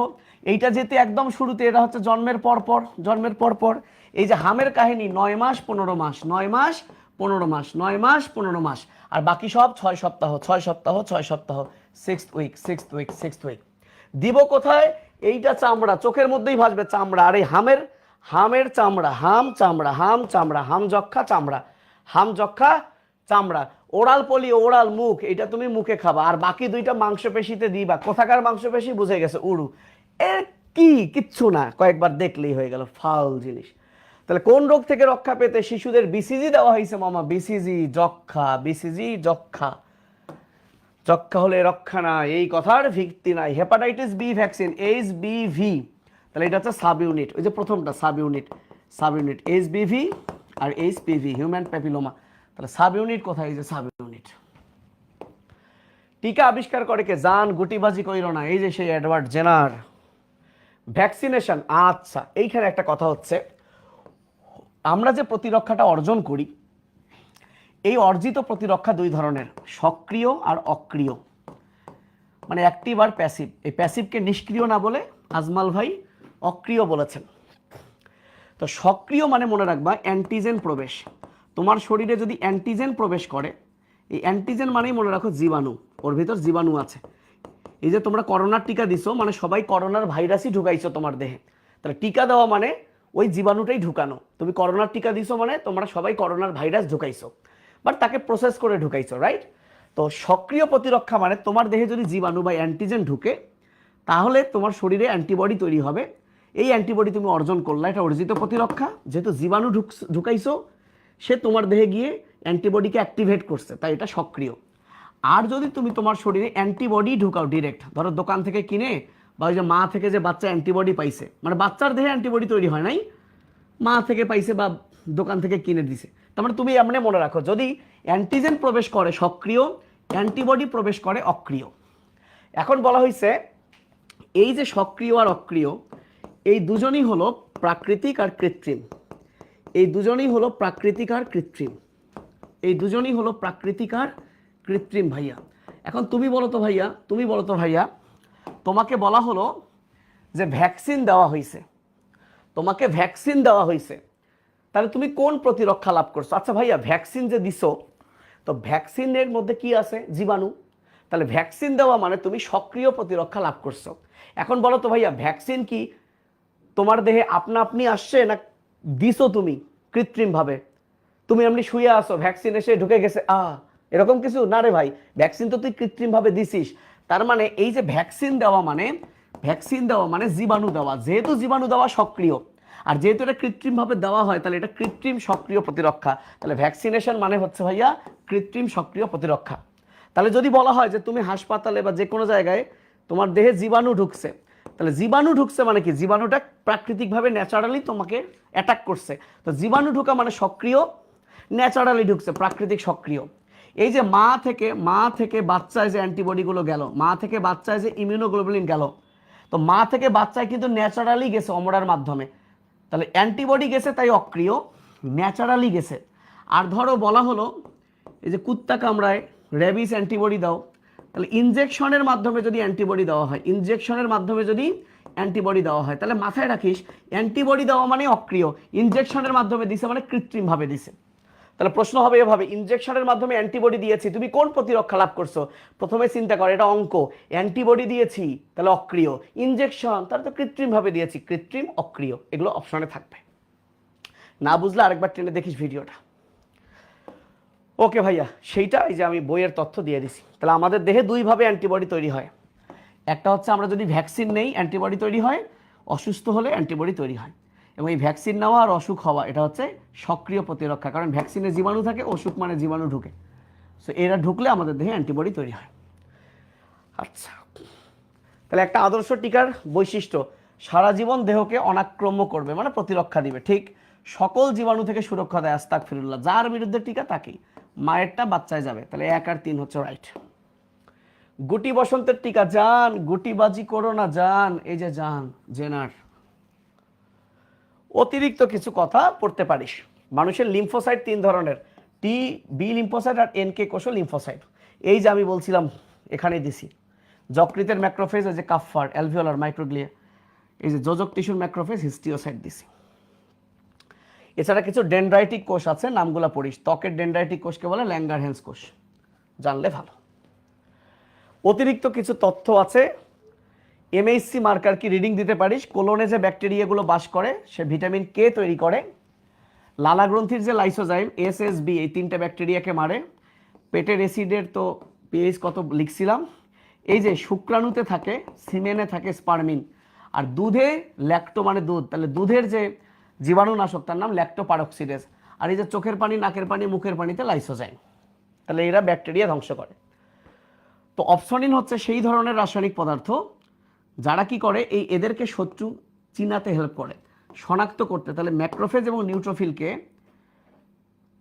এইটা যেতে একদম শুরুতে, এটা হচ্ছে জন্মের পর পর, জন্মের পর পর। এই যে হামের কাহিনী 9 মাস 15 মাস, 9 মাস 15 মাস, 9 মাস 15 মাস, আর বাকি সব 6 সপ্তাহ, 6 সপ্তাহ, 6 সপ্তাহ, 6th week, 6th week, 6th week. দিব কোথায়? এইটা চামড়া, চোখের মধ্যেই ভাসবে চামড়া। আর এই হামের, হামের চামড়া, হাম চামড়া, হাম চামড়া, হাম যক্ষা চামড়া, হাম যক্ষা চামড়া। ওরাল পোলিও, ওরাল মুখ, এটা তুমি মুখে খাবা। আর বাকি 2টা মাংসপেশিতে দিবা। কোথাকার মাংসপেশি? বুঝে গেছে, উরু। এর কি কিচ্ছু না, কয়েকবার দেখলেই হয়ে গেল, ফাউল জিনিস। তাহলে কোন রোগ থেকে রক্ষা পেতে শিশুদের বিসিজি দেওয়া হয়েছে মামা? বিসিজি যক্ষা, বিসিজি যক্ষা। যক্ষা হলে রক্ষা নাই, এই কথার ভিত্তি নাই। হেপাটাইটিস বি ভ্যাকসিন, এইচবিভি, তাহলে এটা হচ্ছে সাব ইউনিট, ওই যে প্রথমটা sub unit, sub unit HBV আর এইচপিভি, হিউম্যান প্যাপিলোমা। তাহলে সাব ইউনিট কোথায়? এই যে সাব ইউনিট। টিকা আবিষ্কার করে কে? জান গুটিবাজি কইরো না, এই যে সেই এডওয়ার্ড জেনার। ভ্যাকসিনেশন, আচ্ছা এইখানে একটা কথা হচ্ছে, আমরা যে প্রতিরক্ষাটা অর্জন করি, এই অর্জিত প্রতিরক্ষা 2 ধরনের, সক্রিয় আর অক্রিয়, মানে অ্যাক্টিভ আর প্যাসিভ। এই প্যাসিভকে নিষ্ক্রিয় না বলে আজমাল ভাই অক্রিয় বলেছেন। তো সক্রিয় মানে মনে রাখবা অ্যান্টিজেন প্রবেশ। তোমার শরীরে যদি অ্যান্টিজেন প্রবেশ করে, এই অ্যান্টিজেন মানেই মনে রাখো জীবাণু, ওর ভিতর জীবাণু আছে। এই যে তোমরা করোনার টিকা দিছো, মানে সবাই করোনার ভাইরাসই ঢুকাইছো তোমার দেহে। তাহলে টিকা দেওয়া মানে ওই জীবাণুটাই ঢুকানো। তুমি করোনার টিকা দিছো মানে তোমরা সবাই করোনার ভাইরাস ঢুকাইছো, বাট তাকে প্রসেস করে ঢুকাইছো, রাইট? তো সক্রিয় প্রতিরক্ষা মানে তোমার দেহে যদি জীবাণু বা অ্যান্টিজেন ঢুকে, তাহলে তোমার শরীরে অ্যান্টিবডি তৈরি হবে। এই অ্যান্টিবডি তুমি অর্জন করলা, এটা অর্জিত প্রতিরক্ষা। যেহেতু জীবাণু ঢুকাইছো, সে তোমার দেহে গিয়ে অ্যান্টিবডিকে অ্যাক্টিভেট করছে, তাই এটা সক্রিয়। আর যদি তুমি তোমার শরীরে অ্যান্টিবডি ঢুকাও ডিরেক্ট, ধরো দোকান থেকে কিনে বা ওই যে মা থেকে যে বাচ্চা অ্যান্টিবডি পাইছে, মানে বাচ্চার দেহে অ্যান্টিবডি তৈরি হয় নাই, মা থেকে পাইছে বা দোকান থেকে কিনে দিছে। তার মানে তুমি এমনি মনে রাখো, যদি অ্যান্টিজেন প্রবেশ করে সক্রিয়, অ্যান্টিবডি প্রবেশ করে অক্রিয়। এখন বলা হয়েছে এই যে সক্রিয় আর অক্রিয়, এই দুজনই হলো প্রাকৃতিক আর কৃত্রিম। এই দুজনই হলো প্রাকৃতিক আর কৃত্রিম। এই দুজনই হলো প্রাকৃতিক আর কৃত্রিম ভাইয়া। এখন তুমি বলো তো ভাইয়া, তুমি বলো তো ভাইয়া, তোমাকে বলা হলো যে ভ্যাকসিন দেওয়া হয়েছে, তোমাকে ভ্যাকসিন দেওয়া হয়েছে, তাহলে তুমি কোন প্রতিরক্ষা লাভ করছো? আচ্ছা ভাইয়া, ভ্যাকসিন যে দিছো, তো ভ্যাকসিনের মধ্যে কি আছে? জীবাণু। তাহলে ভ্যাকসিন দেওয়া মানে তুমি সক্রিয় প্রতিরক্ষা লাভ করছো। এখন বলো তো ভাইয়া, ভ্যাকসিন কি তোমার দেহে আপনা আপনি আসছে, না দিছো তুমি কৃত্রিমভাবে? তুমি এমনি শুয়ে আসো, ভ্যাকসিন এসে ঢুকে গেছে, এরকম কিছু না রে ভাই, ভ্যাকসিন তো তুই কৃত্রিমভাবে দিছিস। তার মানে এই যে ভ্যাকসিন দেওয়া মানে, ভ্যাকসিন দেওয়া মানে জীবাণু দেওয়া। যেহেতু জীবাণু দেওয়া সক্রিয়, আর যেহেতু এটা কৃত্রিমভাবে দেওয়া হয়, তাহলে এটা কৃত্রিম সক্রিয় প্রতিরক্ষা। তাহলে ভ্যাকসিনেশন মানে হচ্ছে ভাইয়া কৃত্রিম সক্রিয় প্রতিরক্ষা। তাহলে যদি বলা হয় যে তুমি হাসপাতালে বা যে কোনো জায়গায় তোমার দেহে জীবাণু ঢুকছে, তাহলে জীবাণু ঢুকছে মানে কি? জীবাণুটা প্রাকৃতিকভাবে ন্যাচারালি তোমাকে অ্যাটাক করছে। তো জীবাণু ঢুকা মানে সক্রিয়, ন্যাচারালি ঢুকছে, প্রাকৃতিক সক্রিয়। এই যে মা থেকে বাচ্চায় যে অ্যান্টিবডিগুলো গেল, মা থেকে বাচ্চায় যে ইমিউনোগ্লোবুলিন গেল, তো মা থেকে বাচ্চায় কিন্তু ন্যাচারালি গেছে অমরার মাধ্যমে। তাহলে অ্যান্টিবডি গেছে তাই অক্রিয়, ন্যাচারালি গেছে। আর ধরো বলা হলো এই যে কুত্তা কামড়ায়, র্যাবিস অ্যান্টিবডি দাও, তাহলে ইনজেকশনের মাধ্যমে যদি অ্যান্টিবডি দেওয়া হয়, ইনজেকশনের মাধ্যমে যদি অ্যান্টিবডি দেওয়া হয়, তাহলে মাথায় রাখিস অ্যান্টিবডি দেওয়া মানে অক্রিয়, ইনজেকশনের মাধ্যমে দিছে মানে কৃত্রিমভাবে দিছে। তাহলে প্রশ্ন হবে এভাবে, ইনজেকশনের মাধ্যমে অ্যান্টিবডি দিয়েছি, তুমি কোন প্রতিরক্ষা লাভ করছো? প্রথমে চিন্তা করো, এটা অঙ্ক। অ্যান্টিবডি দিয়েছি তাহলে অক্রিয়, ইনজেকশন তাহলে তো কৃত্রিমভাবে দিয়েছি, কৃত্রিম অক্রিয়, এগুলো অপশনে থাকবে। না বুঝলে আরেকবার টেনে দেখিস ভিডিওটা। ওকে ভাইয়া, সেইটা এই যে আমি বইয়ের তথ্য দিয়ে দিছি। তাহলে আমাদের দেহে দুইভাবে অ্যান্টিবডি তৈরি হয়। একটা হচ্ছে আমরা যদি ভ্যাকসিন নেই অ্যান্টিবডি তৈরি হয়, অসুস্থ হলে অ্যান্টিবডি তৈরি হয়। এবং এই ভ্যাকসিন নেওয়া আর অসুখ হওয়া, এটা হচ্ছে সক্রিয় প্রতিরক্ষা, কারণ ভ্যাকসিনে জীবাণু থাকে, অসুখ মানে জীবাণু ঢুকে। সো এরা ঢুকলে আমাদের দেহে অ্যান্টিবডি তৈরি হয়। আচ্ছা, তাহলে একটা আদর্শ টিকার বৈশিষ্ট্য, সারা জীবন দেহকে অনাক্রম্য করবে, মানে প্রতিরক্ষা দিবে, ঠিক সকল জীবাণু থেকে সুরক্ষা দেয়। আস্তাগফিরুল্লাহ, যার বিরুদ্ধে টিকা তাকেই, মায়েরটা বাচ্চায় যাবে। তাহলে 1 আর 3 হচ্ছে রাইট। গুটি বসন্তের টিকা, জান গুটিবাজি করো না জান, এই যে জান জেনার। অতিরিক্ত কিছু কথা পড়তে পারিস। মানুষের লিম্ফোসাইট 3 ধরনের, টি বি লিম্ফোসাইট আর এনকে কোষ লিম্ফোসাইট। এই যে আমি বলছিলাম এখানে দিছি, যকৃতের ম্যাক্রোফেজ, এই যে কাফার অ্যালভিওলার মাইক্রোগ্লিয়া, এই যে যোজক টিস্যুর ম্যাক্রোফেজ হিস্টিওসাইট দিছি। এছাড়া কিছু ডেনড্রাইটিক কোষ আছে, নামগুলো পড়িস। ত্বকের ডেনড্রাইটিক কোষকে বলে ল্যাঙ্গারহ্যান্স কোষ, জানলে ভালো। অতিরিক্ত কিছু তথ্য আছে, এমএইচসি মার্কার কি রিডিং দিতে পারিস। কোলনে যে ব্যাকটেরিয়াগুলো বাস করে সে ভিটামিন কে তৈরি করে। লালা গ্রন্থির যে লাইসোজাইম এসএসবি, এই 3টে ব্যাকটেরিয়াকে মারে। পেটের অ্যাসিডের তো পিএইচ কত লিখছিলাম। এই যে শুক্রাণুতে থাকে, সিমেনে থাকে স্পারমিন, আর দুধে ল্যাক্টো মানে দুধ, তাহলে দুধের যে জীবাণুনাশক তার নাম ল্যাক্টোপারক্সিডেজ। আর এই যে চোখের পানি, নাকের পানি, মুখের পানিতে লাইসোজাইম। তাহলে এরা ব্যাকটেরিয়া ধ্বংস করে। তো অপসনিন হচ্ছে সেই ধরনের রাসায়নিক পদার্থ যারা কি করে, এই এদেরকে শত্রু চিনাতে হেল্প করে, শনাক্ত করতে। তাহলে ম্যাক্রোফেজ এবং নিউট্রোফিলকে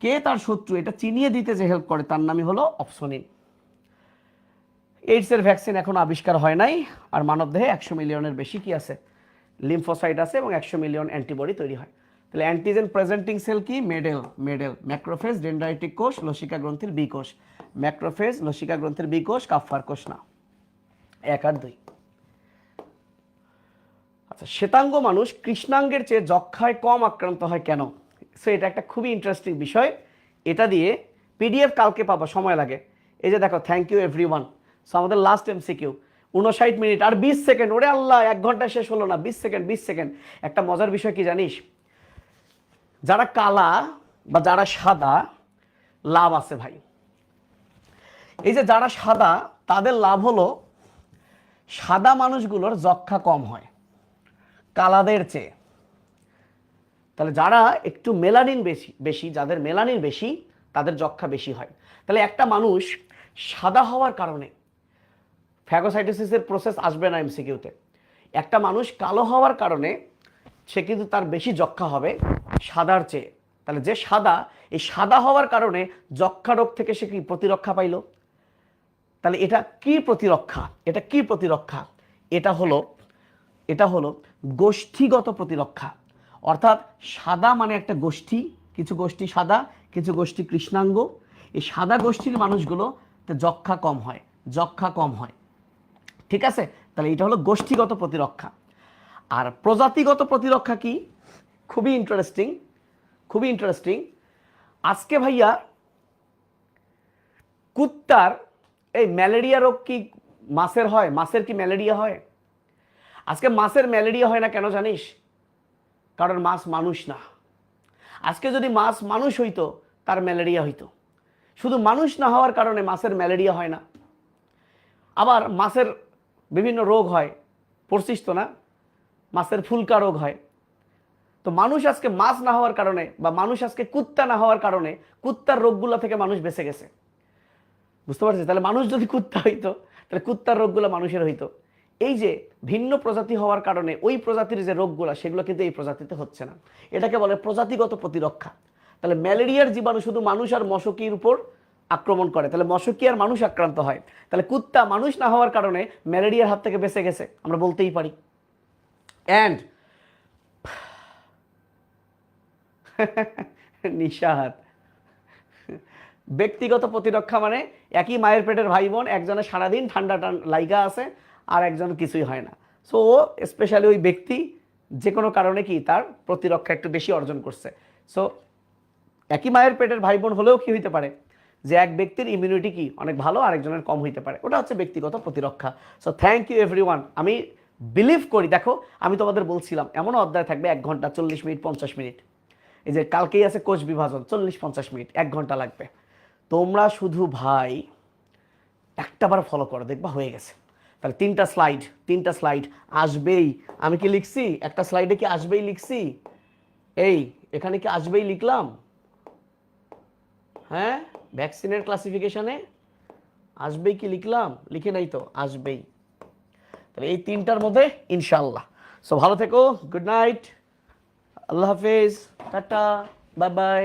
কে তার শত্রু এটা চিনিয়ে দিতে যে হেল্প করে, তার নামই হলো অপসনিন। এইডসের ভ্যাকসিন এখনো আবিষ্কার হয় নাই। আর মানবদেহে 100 মিলিয়নের বেশি কি আছে, লিম্ফোসাইট আছে, এবং 100 মিলিয়ন অ্যান্টিবডি তৈরি হয়। তাহলে অ্যান্টিজেন প্রেজেন্টিং সেল কি? মেডেল, ম্যাক্রোফেজ, ডেনড্রাইটিক কোষ, লসিকা গ্রন্থির বি কোষ। ম্যাক্রোফেজ, লসিকা গ্রন্থির বি কোষ, কাফার কোষ না। 1 আর 2। আচ্ছা, শ্বেতাঙ্গ মানুষ কৃষ্ণাঙ্গের চেয়ে যক্ষায় কম আক্রান্ত হয় কেন? সো এটা একটা খুবই ইন্টারেস্টিং বিষয়। এটা দিয়ে পিডিএফ কালকে পাবো, সময় লাগে। এই যে দেখো, থ্যাংক ইউ এভরিওয়ান। সো আমাদের লাস্ট এমসিকিউ, 59 মিনিট আর 20 সেকেন্ড। ওরে আল্লাহ, 1 ঘন্টা শেষ হলো না, 20 সেকেন্ড 20 সেকেন্ড। একটা মজার বিষয় কি জানিস, যারা কালা বা যারা সাদা, লাভ আছে ভাই। এই যে যারা সাদা, তাদের লাভ হলো সাদা মানুষগুলোর যক্ষা কম হয় কালাদের চেয়ে। তাহলে যারা একটু মেলানিন বেশি, যাদের মেলানিন বেশি, তাদের যক্ষা বেশি হয়। তাহলে একটা মানুষ সাদা হওয়ার কারণে ফ্যাগোসাইটোসিসের প্রসেস আসবে না এমসিকিউতে। একটা মানুষ কালো হওয়ার কারণে সে কিন্তু তার বেশি যক্ষ্মা হবে সাদার চেয়ে। তাহলে যে সাদা, এই সাদা হওয়ার কারণে যক্ষ্মা রোগ থেকে সে কি প্রতিরক্ষা পাইল? তাহলে এটা কি প্রতিরক্ষা? এটা কি প্রতিরক্ষা? এটা হলো গোষ্ঠীগত প্রতিরক্ষা। অর্থাৎ সাদা মানে একটা গোষ্ঠী, কিছু গোষ্ঠী সাদা, কিছু গোষ্ঠী কৃষ্ণাঙ্গ। এই সাদা গোষ্ঠীর মানুষগুলো যক্ষ্মা কম হয়, যক্ষ্মা কম হয়। ঠিক আছে, তাহলে এটা হলো গোষ্ঠীগত প্রতিরক্ষা। আর প্রজাতিগত প্রতিরক্ষা কি? খুবই ইন্টারেস্টিং, খুবই ইন্টারেস্টিং। আজকে ভাইয়া কুত্তার এই ম্যালেরিয়া রোগ কি মাছের হয়? মাছের কি ম্যালেরিয়া হয়? আজকে মাছের ম্যালেরিয়া হয় না কেন জানিস? কারণ মাছ মানুষ না। আজকে যদি মাছ মানুষ হইতো তার ম্যালেরিয়া হইতো। শুধু মানুষ না হওয়ার কারণে মাছের ম্যালেরিয়া হয় না। আবার মাছের বিভিন্ন রোগ হয়, পড়ছিস তো না? মাছের ফুলকা রোগ হয়। তো মানুষ আজকে মাছ না হওয়ার কারণে, বা মানুষ আজকে কুত্তা না হওয়ার কারণে কুত্তার রোগগুলো থেকে মানুষ বেঁচে গেছে। বুঝতে পারছিস? তাহলে মানুষ যদি কুত্তা হইতো তাহলে কুত্তার রোগগুলো মানুষের হইতো। এই যে ভিন্ন প্রজাতি হওয়ার কারণে ওই প্রজাতির যে রোগগুলো সেগুলো কিন্তু এই প্রজাতিতে হচ্ছে না। এটাকে বলে প্রজাতিগত প্রতিরক্ষা। তাহলে ম্যালেরিয়ার জীবাণু শুধু মানুষ আর মশকির উপর আক্রমণ করে, তাহলে মশকি আর মানুষ আক্রান্ত হয়। তাহলে কুত্তা মানুষ না হওয়ার কারণে ম্যালেরিয়ার হাত থেকে বেঁচে গেছে, আমরা বলতেই পারি। অ্যান্ড নিশাহাত, ব্যক্তিগত প্রতিরক্ষা মানে একই মায়ের পেটের ভাই বোন, একজনের সারাদিন ঠান্ডা লাইগা আছে আর একজন কিছুই হয় না। সো স্পেশালি ওই ব্যক্তি যে কোনো কারণে কি তার প্রতিরক্ষা একটু বেশি অর্জন করছে। সো একই মায়ের পেটের ভাই বোন হলেও কি হইতে পারে যে এক ব্যক্তির ইমিউনিটি কি অনেক ভালো, আরেকজনের কম হইতে পারে। ওটা হচ্ছে ব্যক্তিগত প্রতিরক্ষা। So thank you everyone. আমি বিলিভ করি, দেখো আমি তোমাদের বলছিলাম এমনও অধ্যায় থাকবে 1 ঘন্টা 40 মিনিট 50 মিনিট। এই যে কালকেই আছে কোষ বিভাজন, 40-50 মিনিট, 1 ঘন্টা লাগবে। তোমরা শুধু ভাই একটাবার ফলো করো, দেখবা হয়ে গেছে। তাহলে 3টা স্লাইড আসবেই। আমি কি লিখছি? একটা স্লাইডে কি আসবেই লিখছি? এই এখানে কি আসবেই লিখলাম? হ্যাঁ, ভ্যাকসিনের ক্লাসিফিকেশনে আসবেই কি লিখলাম? লিখে নাই তো, আসবেই। তাহলে এই 3টার মধ্যে ইনশাল্লাহ। সো ভালো থেকো, গুড নাইট, আল্লাহ হাফেজ, টাটা, বাই বাই।